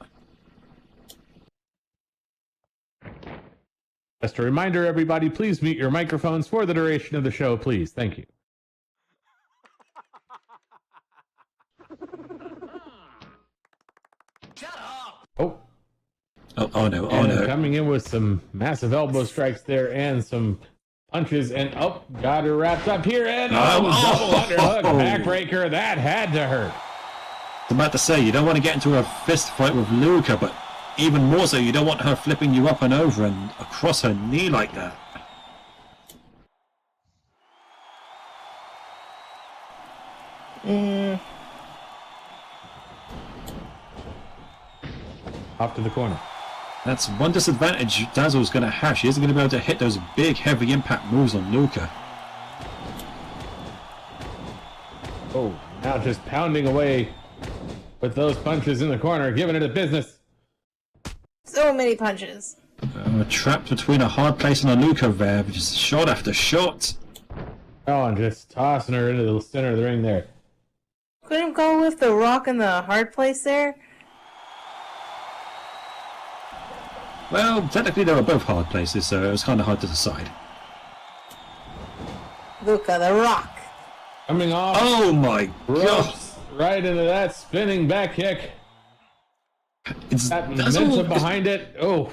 Just a reminder, everybody, please mute your microphones for the duration of the show, please. Thank you. Oh no, Coming in with some massive elbow strikes there and some punches, and got her wrapped up here, and double underhook backbreaker. That had to hurt. I was about to say, you don't want to get into a fist fight with Luca, but even more so, you don't want her flipping you up and over and across her knee like that. Off to the corner. That's one disadvantage Dazzle's going to have. She isn't going to be able to hit those big, heavy impact moves on Luca. Oh, now just pounding away with those punches in the corner, giving it a business. So many punches. Trapped between a hard place and a Luca there, just shot after shot. Oh, and just tossing her into the center of the ring there. Couldn't go with the rock in the hard place there? Well, technically they were both hard places, so it was kind of hard to decide. Luca, the rock. Coming off. Oh my god! Ropes right into that spinning back kick. It's That Dazzle, momentum behind it. Oh,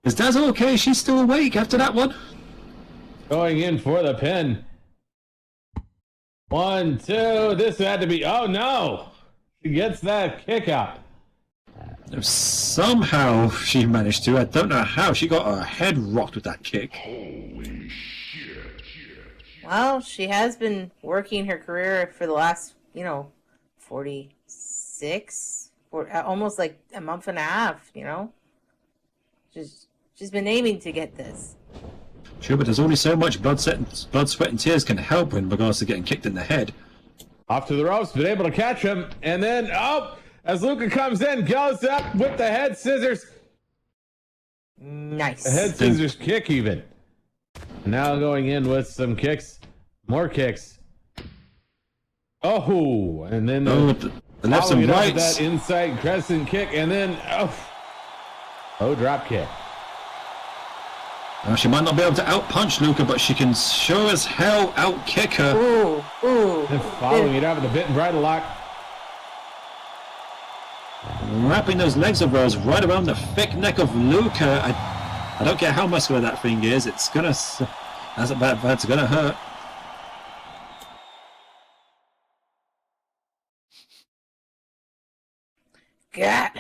is Dazzle okay? She's still awake after that one? going in for the pin. 1, 2. This had to be. Oh no! She gets that kick out. Somehow she managed to. I don't know how. She got her head rocked with that kick. Well, she has been working her career for the last, 46, almost like a month and a half, She's been aiming to get this. True, but there's only so much blood, sweat, and tears can help in regards to getting kicked in the head. Off to the ropes, been able to catch him, and then as Luca comes in, goes up with the head scissors. Nice. The head scissors kick even. Now going in with some kicks, more kicks. Oh, and then the left following and it up with rights. that inside crescent kick, and then drop kick. Now, she might not be able to out-punch Luca, but she can sure as hell out-kick her. Ooh. And following it up with a bit and bridle lock. Wrapping those legs of hers right around the thick neck of Luca. I don't care how muscular that thing is. It's gonna. That's gonna hurt. Get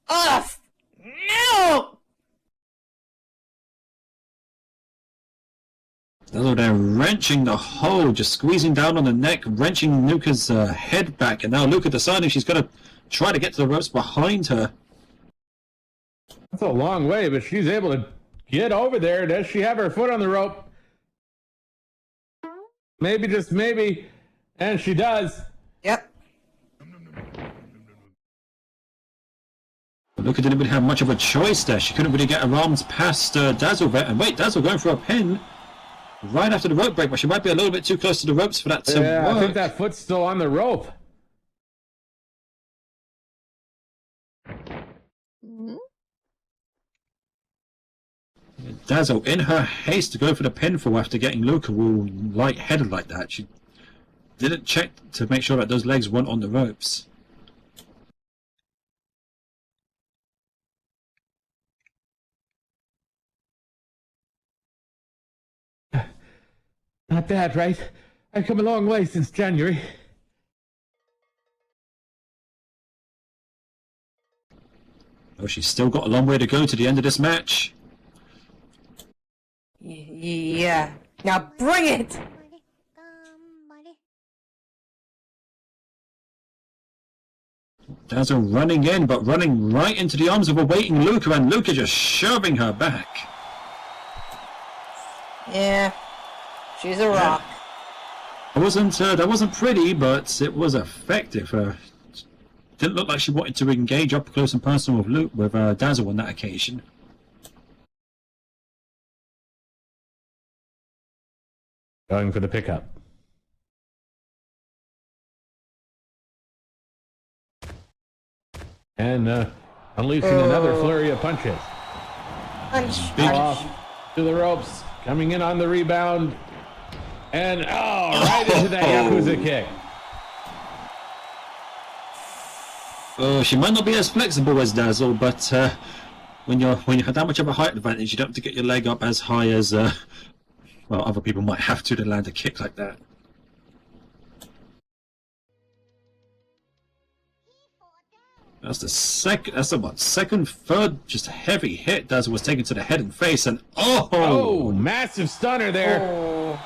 off! No! Dazzle there wrenching the hole, just squeezing down on the neck, wrenching Luca's head back, and now Luca deciding she's gonna try to get to the ropes behind her. That's a long way, but she's able to get over there. Does she have her foot on the rope? Maybe, just maybe. And she does. Yep. Luca didn't really have much of a choice there. She couldn't really get her arms past Dazzle there. And wait, Dazzle going for a pin right after the rope break, but she might be a little bit too close to the ropes for that to Yeah, work. I think that foot's still on the rope. Dazzle, in her haste to go for the pinfall after getting Luca all light-headed like that, she didn't check to make sure that those legs weren't on the ropes. Not bad, right? I've come a long way since January. Oh, she's still got a long way to go to the end of this match. Yeah. Now bring it! Dazzle running in, but running right into the arms of a waiting Luca, and Luca just shoving her back. Yeah. She's a rock. That wasn't pretty, but it was effective. Didn't look like she wanted to engage up close and personal with Dazzle on that occasion. Going for the pickup. And unleashing another flurry of punches. Punch. Off to the ropes. Coming in on the rebound. And right into that Yakuza kick. Oh, she might not be as flexible as Dazzle, but when you have that much of a height advantage, you don't have to get your leg up as high as other people might have to land a kick like that. That's the second, third, just heavy hit Dazzle was taken to the head and face, and Massive stunner there. Oh.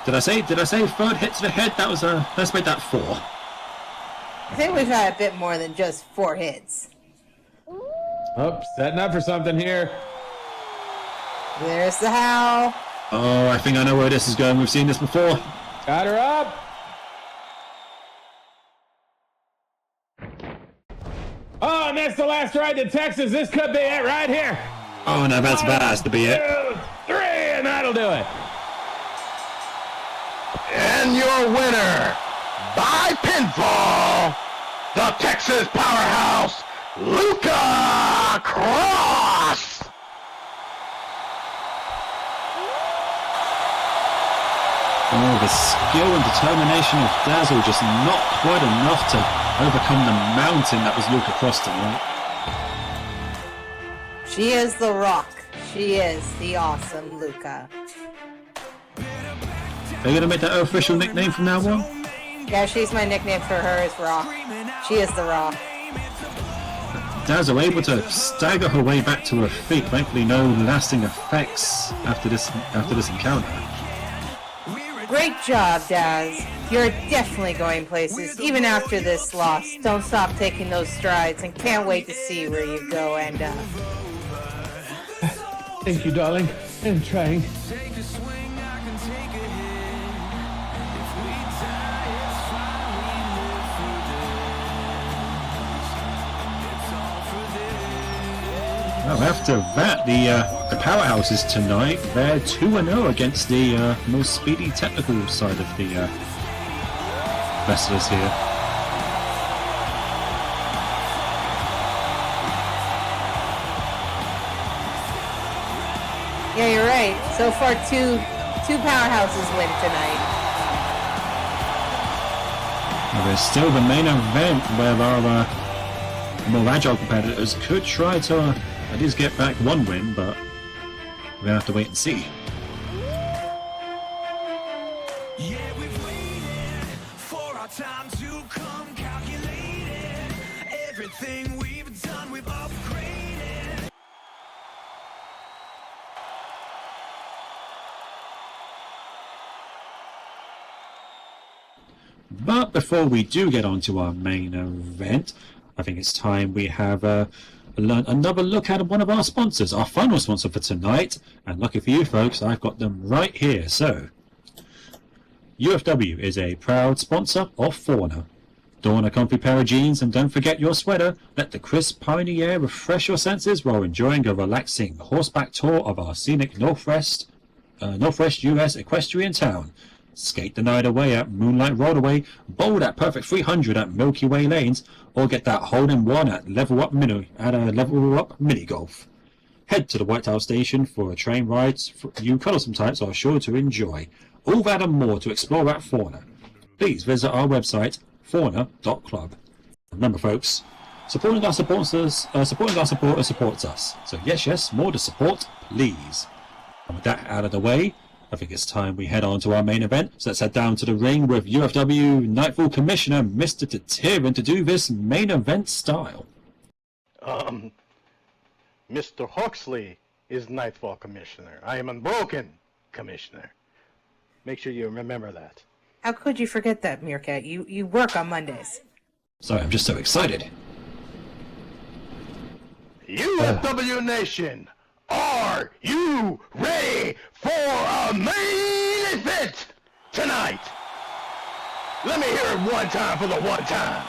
Did I say third hit to the head? That was let's make that 4. I think we've had a bit more than just 4 hits. Oh, setting up for something here. There's the howl. Oh, I think I know where this is going. We've seen this before. Got her up. Oh, and that's the last ride to Texas. This could be it right here. Oh, no, that has to be it. 2, 3, and that'll do it. And your winner, by by pinfall, the Texas powerhouse, Luca Cross! Oh, the skill and determination of Dazzle just not quite enough to overcome the mountain that was Luca Cross tonight. She is the Rock. She is the awesome Luca. Are you going to make that her official nickname from now on? Yeah, she's my nickname for her is Rock. She is the Rock. Dazzle able to stagger her way back to her feet. Thankfully, no lasting effects after this encounter. Great job, Daz. You're definitely going places, even after this loss. Don't stop taking those strides, and can't wait to see where you go end up. Thank you, darling. I'm trying. Well, after that, the powerhouses tonight, they're 2-0 against the most speedy technical side of the wrestlers here. Yeah, you're right. So far, two powerhouses win tonight. Well, there's still the main event where our more agile competitors could try to at least get back one win, but we're gonna have to wait and see. Yeah, we've waited for our time to come, calculated everything we've done, we've upgraded. But before we do get on to our main event, I think it's time we have another look at one of our sponsors, our final sponsor for tonight. And lucky for you folks, I've got them right here. So, UFW is a proud sponsor of Fauna. Don a comfy pair of jeans and don't forget your sweater. Let the crisp piney air refresh your senses while enjoying a relaxing horseback tour of our scenic Northwest US equestrian town. Skate the night away at Moonlight Roadaway, bowl at Perfect 300 at Milky Way Lanes, or get that hole-in-one at Level Up Mini Golf. Head to the White House Station for a train ride you colorsome types are sure to enjoy. All that and more to explore at Fauna. Please visit our website, fauna.club. Remember folks, supporting our supporters supports us. So yes, more to support, please. And with that out of the way, I think it's time we head on to our main event. So let's head down to the ring with UFW Nightfall Commissioner Mr. Tatirin to do this main event style. Mr. Huxley is Nightfall Commissioner. I am Unbroken Commissioner. Make sure you remember that. How could you forget that, Meerkat? You work on Mondays. Sorry, I'm just so excited. UFW Nation, are you ready for a main event tonight? Let me hear it one time for the one time.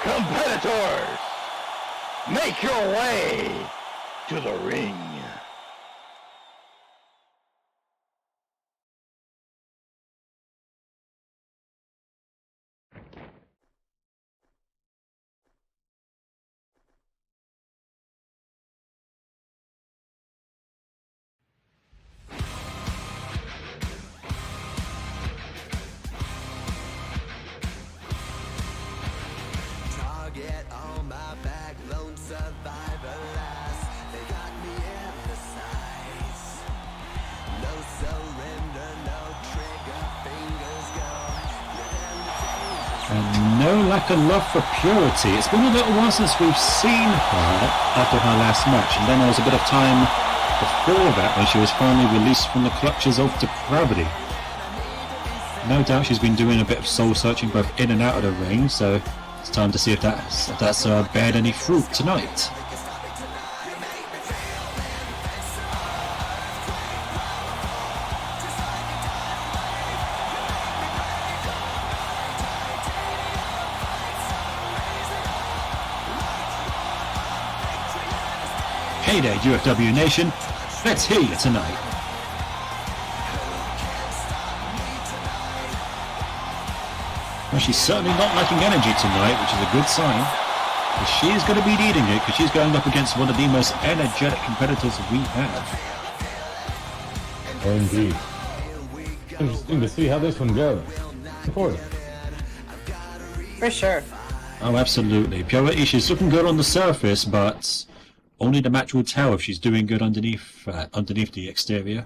Competitors, make your way to the ring. Target on my back, lone survivor last. They got me in the sights. No surrender, no trigger, fingers go. And no lack of love for purity. It's been a little while since we've seen her after her last match, and then there was a bit of time before that when she was finally released from the clutches of depravity. No doubt she's been doing a bit of soul searching both in and out of the ring, so it's time to see if that's bared any fruit tonight. Hey there, UFW Nation. Let's hear you tonight. Well, she's certainly not lacking energy tonight, which is a good sign. But she's going to be needing it because she's going up against one of the most energetic competitors we have. Indeed. Interesting to see how this one goes. Forward. For sure. Oh, absolutely. Purity, she's looking good on the surface, but only the match will tell if she's doing good underneath the exterior.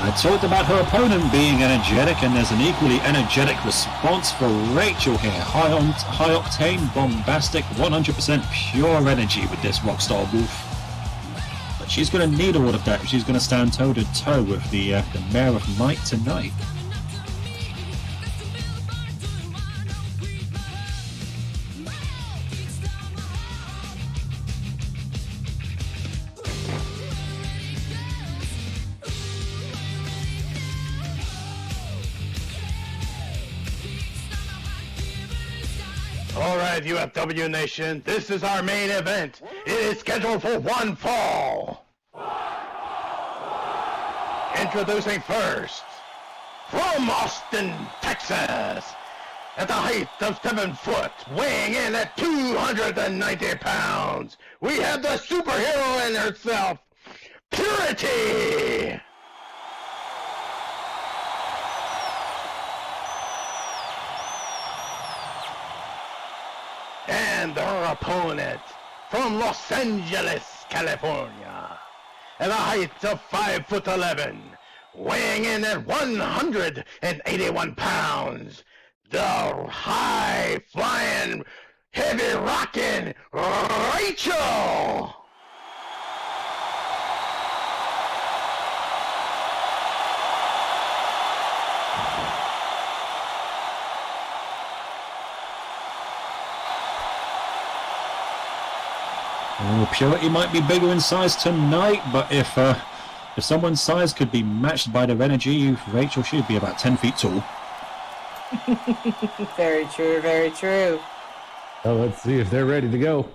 I talked about her opponent being energetic, and there's an equally energetic response for Rachel here. High octane, bombastic, 100% pure energy with this Rockstar Wolf. But she's going to need all of that if she's going to stand toe to toe with the Mayor of Might tonight. All right, UFW Nation, this is our main event. It is scheduled for one fall. Introducing first, from Austin, Texas, at the height of 7 foot, weighing in at 290 pounds, we have the superhero in herself, Purity. And her opponent from Los Angeles, California, at a height of 5'11", weighing in at 181 pounds, the high-flying, heavy-rocking Rachel. Oh, Purity might be bigger in size tonight, but if someone's size could be matched by their energy, Rachel should be about 10 feet tall. Very true, very true. Well, let's see if they're ready to go.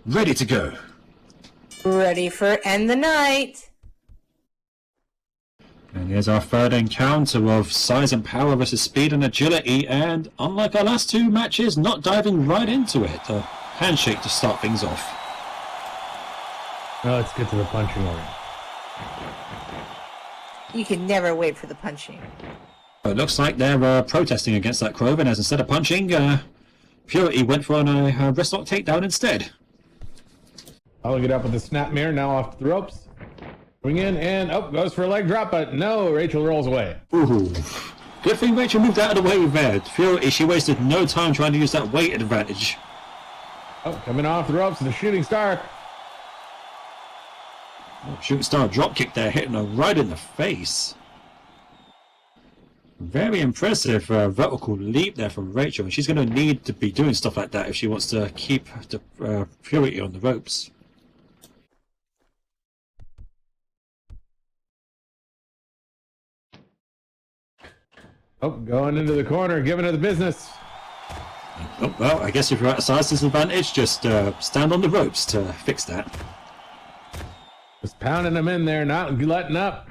Ready to go. Ready for end the night. And here's our third encounter of size and power versus speed and agility, and unlike our last two matches, not diving right into it. A handshake to start things off. Well, let's get to the punching line. You can never wait for the punching. It looks like they're protesting against that Croven, as instead of punching, Purity went for a wrist lock takedown instead. Following it up with the snap mirror, now off the ropes. Bring in and, goes for a leg drop, but no, Rachel rolls away. Ooh. Good thing Rachel moved out of the way there. Purity, she wasted no time trying to use that weight advantage. Coming off the ropes, the shooting star. Shooting star drop kick there, hitting her right in the face. Very impressive vertical leap there from Rachel, and she's going to need to be doing stuff like that if she wants to keep the Purity on the ropes. Going into the corner, giving her the business. Oh, well, I guess if you're at a size disadvantage, just stand on the ropes to fix that. Just pounding them in there, not letting up.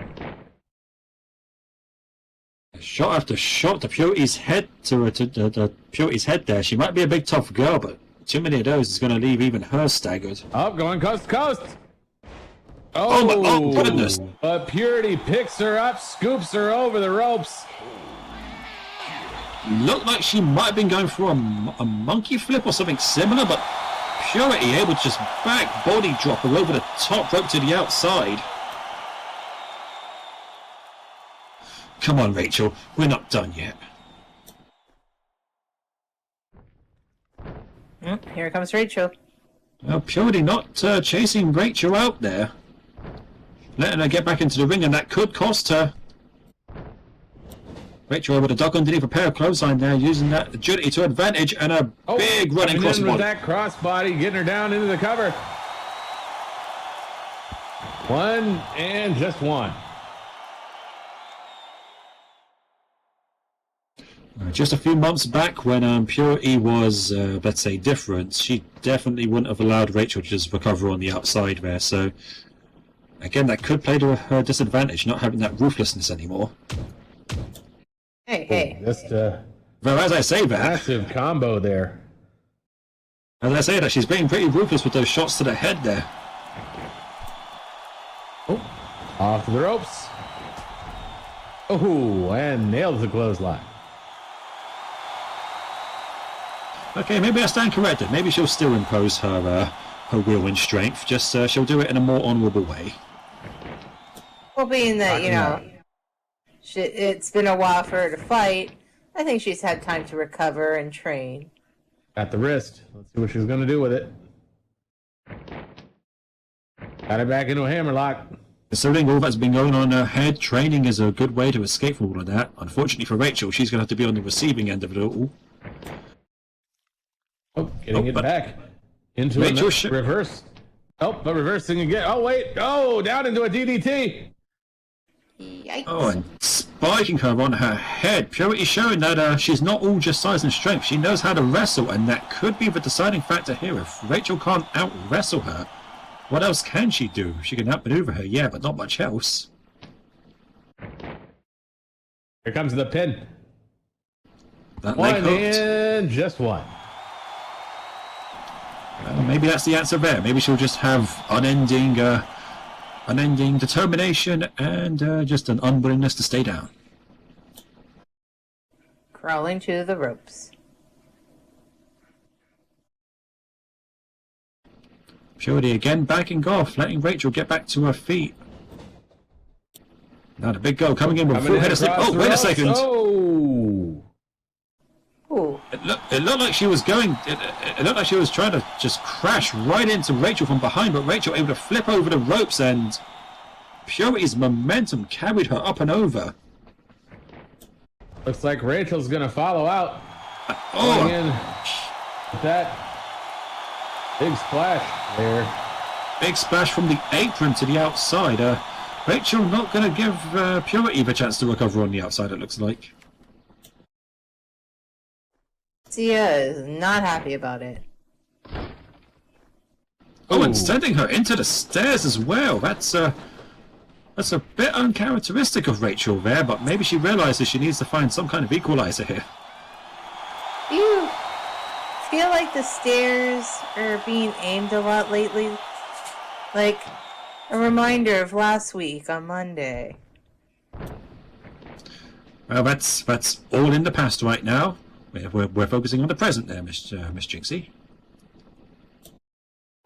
Shot after shot to Purity's head, to Purity's head there. She might be a big tough girl, but too many of those is going to leave even her staggered. Going coast to coast. Oh my goodness. But Purity picks her up, scoops her over the ropes. Looked like she might have been going for a monkey flip or something similar, but Purity able to just back body drop her over the top rope to the outside. Come on, Rachel, we're not done yet. Here comes Rachel. Purity not chasing Rachel out there. Letting her get back into the ring, and that could cost her. Rachel able to duck underneath a pair of clothesline there, using that agility to advantage, and a big running coming in with crossbody. that crossbody, getting her down into the cover. One and just one. Just a few months back when Purity was, let's say, different, she definitely wouldn't have allowed Rachel to just recover on the outside there. So, again, that could play to her disadvantage, not having that ruthlessness anymore. Hey. Just Though, as I say that, massive combo there. as I say that, she's being pretty ruthless with those shots to the head there. Oh, off the ropes. Oh, and nails the clothesline. Okay, maybe I stand corrected. Maybe she'll still impose her will and strength. Just she'll do it in a more honourable way. Well, being that, you know, it's been a while for her to fight, I think she's had time to recover and train. At the wrist. Let's see what she's going to do with it. Got it back into a hammerlock. Considering all that's been going on in her head, training is a good way to escape from all of that. Unfortunately for Rachel, she's going to have to be on the receiving end of it all. Oh, getting it back into a reverse. Oh, but reversing again. Oh, wait. Oh, down into a DDT. Yikes. Oh, and spiking her on her head. Purity showing that she's not all just size and strength. She knows how to wrestle, and that could be the deciding factor here. If Rachel can't out-wrestle her, what else can she do? She can outmaneuver her, yeah, but not much else. Here comes the pin. That One leg hooked. and just one. Well, maybe that's the answer there. Maybe she'll just have unending determination and just an unwillingness to stay down. Crawling to the ropes. Purity again backing off, letting Rachel get back to her feet. Now the big girl coming in with a full head of slip. Oh, wait a second. Oh. Ooh. It looked like she was going. It looked like she was trying to just crash right into Rachel from behind, but Rachel able to flip over the ropes, and Purity's momentum carried her up and over. Looks like Rachel's going to follow out. Oh, Going in with that big splash there. big splash from the apron to the outside. Rachel not going to give Purity the chance to recover on the outside, it looks like. Tia is not happy about it. Oh, and Ooh. sending her into the stairs as well. That's a bit uncharacteristic of Rachel there, but maybe she realizes she needs to find some kind of equalizer here. Do you feel like the stairs are being aimed a lot lately? Like a reminder of last week on Monday. Well, that's all in the past right now. We're focusing on the present there, Miss Jinxie.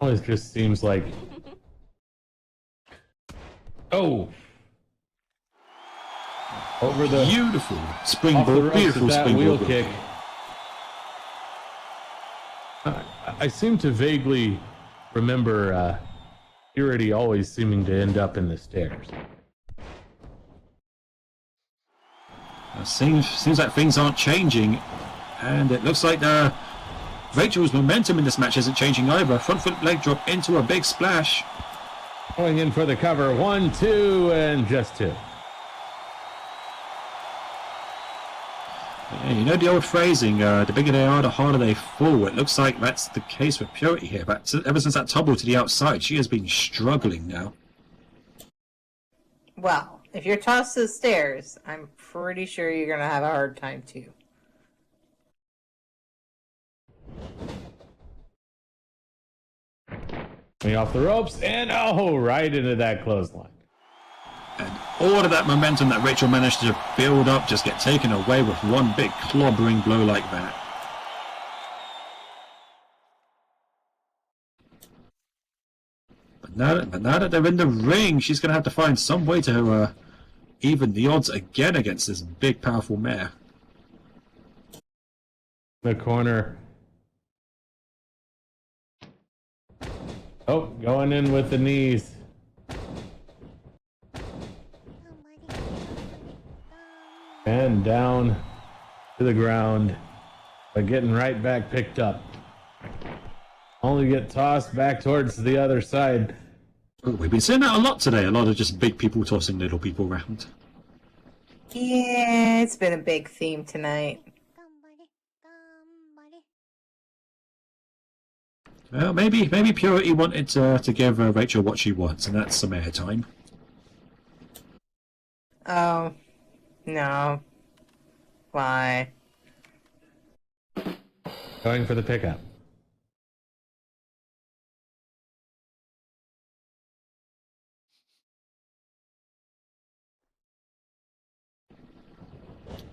Always just seems like. Oh. Over the Beautiful off the springboard, ropes beautiful with that wheel springboard. kick. I seem to vaguely remember Purity always seeming to end up in the stairs. Seems like things aren't changing, and it looks like Rachel's momentum in this match isn't changing either. Front foot leg drop into a big splash. Going in for the cover. 1, 2, and just 2. Yeah, you know the old phrasing, the bigger they are, the harder they fall. It looks like that's the case with Purity here. But ever since that tumble to the outside, she has been struggling now. Well, if you're tossed to the stairs, I'm pretty sure you're going to have a hard time too. Me off the ropes, and oh, right into that clothesline. And all of that momentum that Rachel managed to build up just get taken away with one big clobbering blow like that. But now that they're in the ring, she's going to have to find some way to even the odds again against this big, powerful mare. The corner. Oh, going in with the knees. And down to the ground, but getting right back picked up. Only get tossed back towards the other side. Oh, we've been seeing that a lot today. A lot of just big people tossing little people around. Yeah, it's been a big theme tonight. Well, maybe Purity wanted to give Rachel what she wants, and that's some airtime. Oh, no. Why? Going for the pickup.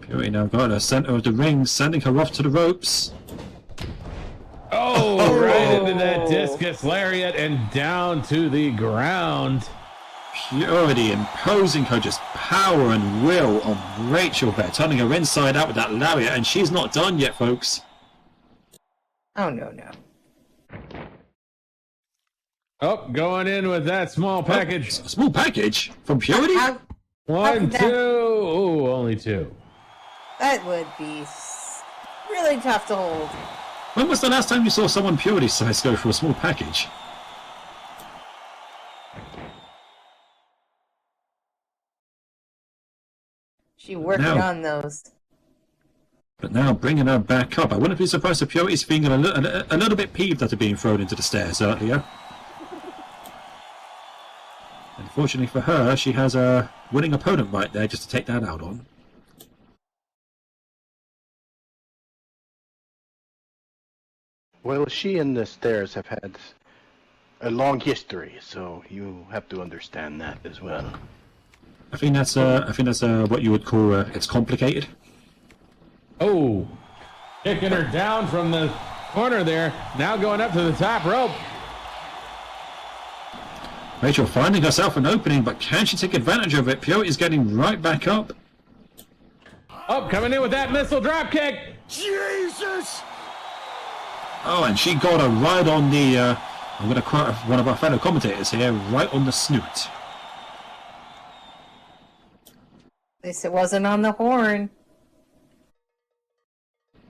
Purity now got her center of the ring, sending her off to the ropes. Oh, right into that discus lariat and down to the ground. Purity imposing her just power and will on Rachel there, turning her inside out with that lariat, and she's not done yet, folks. Oh, no. Oh, going in with that small package. A small package from Purity? One, two. Ooh, only two. That would be really tough to hold. When was the last time you saw someone Purity size go for a small package? She working on those. But now bringing her back up. I wouldn't be surprised if Purity's feeling a little bit peeved after being thrown into the stairs earlier. Unfortunately for her, she has a winning opponent right there just to take that out on. Well, she and the stairs have had a long history, so you have to understand that as well. I think that's what you would call it's complicated. Oh, kicking her down from the corner there. Now going up to the top rope. Rachel finding herself an opening, but can she take advantage of it? Purity's getting right back up. Oh, coming in with that missile drop kick. Jesus! Oh, and she got her right on the, I'm going to quote one of our fellow commentators here, right on the snoot. At least it wasn't on the horn.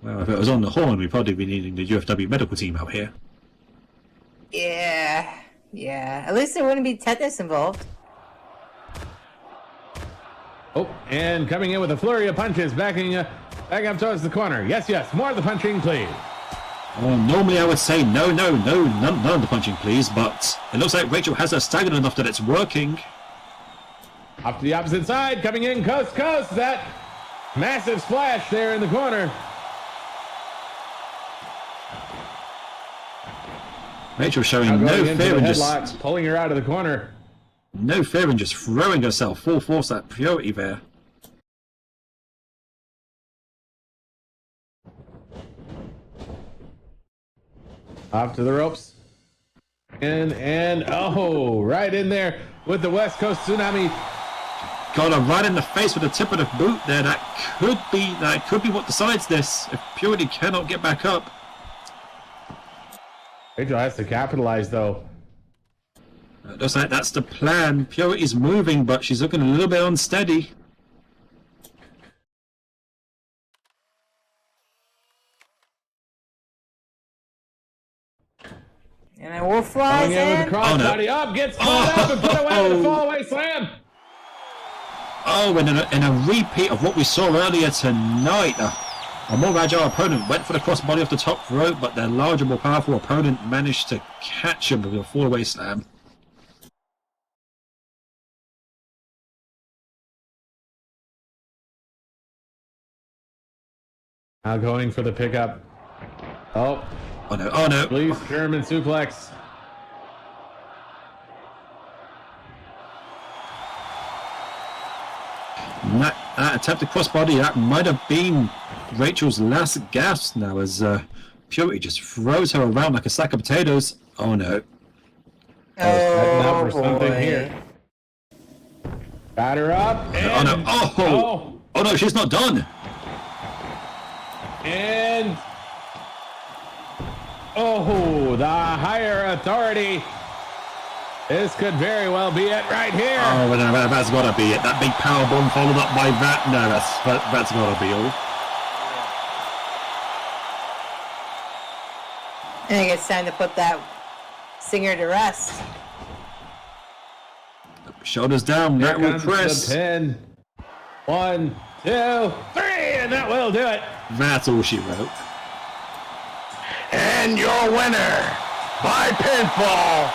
Well, if it was on the horn, we'd probably be needing the UFW medical team out here. Yeah. At least there wouldn't be tetanus involved. Oh, and coming in with a flurry of punches, backing up towards the corner. Yes, more of the punching, please. Normally I would say no, none of the punching, please, but it looks like Rachel has her staggered enough that it's working. Off to the opposite side, coming in coast to coast. That massive splash there in the corner. Rachel showing no fear in just pulling her out of the corner. No fear in just throwing herself full force at Purity there. Off to the ropes. And oh, right in there with the West Coast Tsunami. Got her right in the face with the tip of the boot there. That could be what decides this. If Purity cannot get back up. Rachel has to capitalize, though. Looks like that's the plan. Purity's moving, but she's looking a little bit unsteady. And a wolf flies Going in with the crossbody up, gets caught up and put away with a fallaway slam. Oh, and in a repeat of what we saw earlier tonight, a more agile opponent went for the crossbody off the top rope, but their larger, more powerful opponent managed to catch him with a fallaway slam. Now going for the pickup. Oh no. Please, German suplex. That attempted crossbody, that might have been Rachel's last gasp now, as Purity just throws her around like a sack of potatoes. Oh no. Setting up for something here. Got her up. And, Oh no, she's not done. And the higher authority This could very well be it right here. Oh, no, that's got to be it. That big power bomb followed up by that. No, that's got to be all. I think it's time to put that singer to rest. Shoulders down. Here That will comes press. the pin. 1, 2, 3, and that will do it. That's all she wrote. And your winner by pinfall,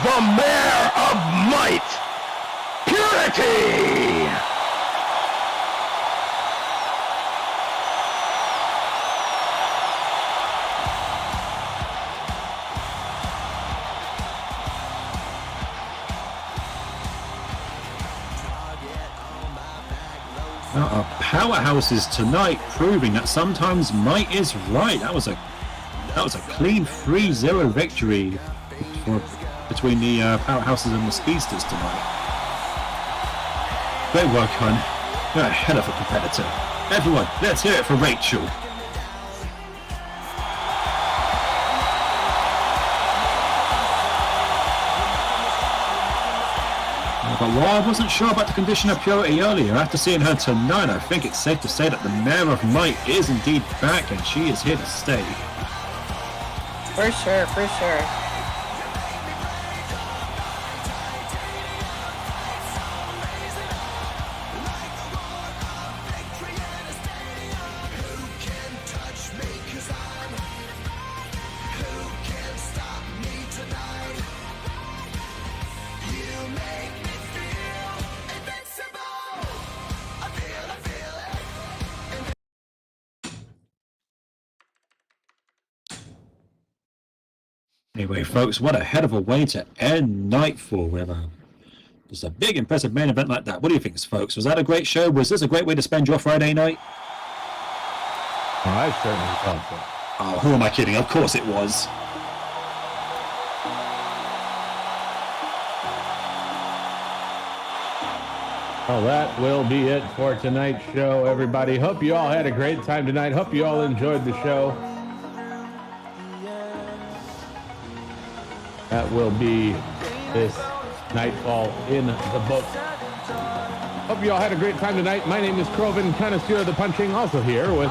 the Mayor of Might, Purity! Now, our powerhouses tonight proving that sometimes might is right. That was a clean 3-0 victory between the powerhouses and the speedsters tonight. Great work, hon. You're a hell of a competitor. Everyone, let's hear it for Rachel. But while I wasn't sure about the condition of Purity earlier, after seeing her tonight, I think it's safe to say that the Mayor of Might is indeed back and she is here to stay. For sure, for sure. Anyway, folks, what a hell of a way to end Nightfall with just a big, impressive main event like that. What do you think, folks? Was that a great show? Was this a great way to spend your Friday night? Oh, I certainly thought so. Oh, who am I kidding? Of course it was. Well, that will be it for tonight's show, everybody. Hope you all had a great time tonight. Hope you all enjoyed the show. That will be this Nightfall in the books. Hope you all had a great time tonight. My name is Kroven, Connoisseur of the Punching, also here with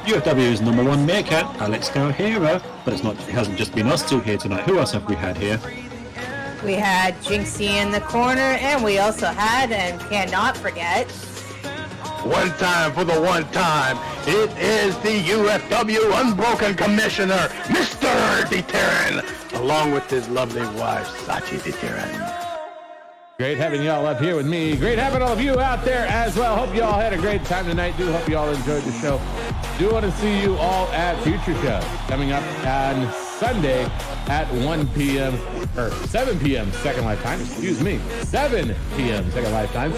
UFW's #1 meerkat, Alex Calhera. But it hasn't just been us two here tonight. Who else have we had here? We had Jinxie in the corner, and we also had, and cannot forget, One time for the one time, it is the UFW Unbroken Commissioner, Mr. Deterran, along with his lovely wife, Sachi Deterran. great having y'all up here with me. Great having all of you out there as well. Hope you all had a great time tonight. Do hope you all enjoyed the show. Do want to see you all at future shows coming up on Sunday at 1 p.m. or 7 p.m. Second Lifetime. Excuse me, 7 p.m. Second Lifetime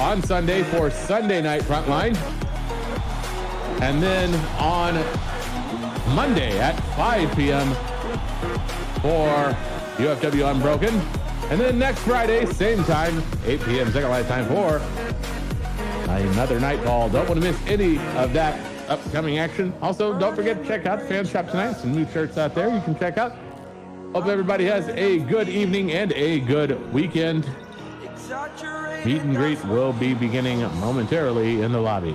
on Sunday for Sunday Night Frontline, and then on Monday at 5 p.m. for UFW Unbroken. And then next Friday, same time, 8 p.m. Second Lifetime for another Nightfall. Don't want to miss any of that upcoming action. Also, don't forget to check out the fan shop tonight. Some new shirts out there you can check out. Hope everybody has a good evening and a good weekend. Meet and greet will be beginning momentarily in the lobby.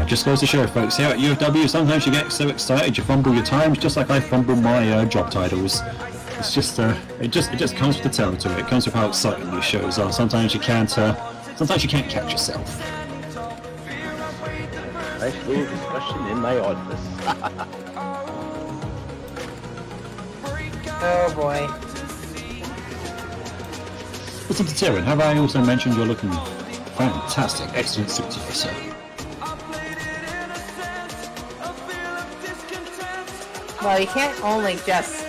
Just goes to show, folks, here at UFW, sometimes you get so excited you fumble your times, just like I fumble my job titles. It's just, it just comes with the territory. It comes with how exciting these shows are. Sometimes you can't catch yourself. Nice little discussion in my office. oh boy. Listen to Tyrion, have I also mentioned you're looking fantastic? Excellent suit to yourself. Well, you can't only just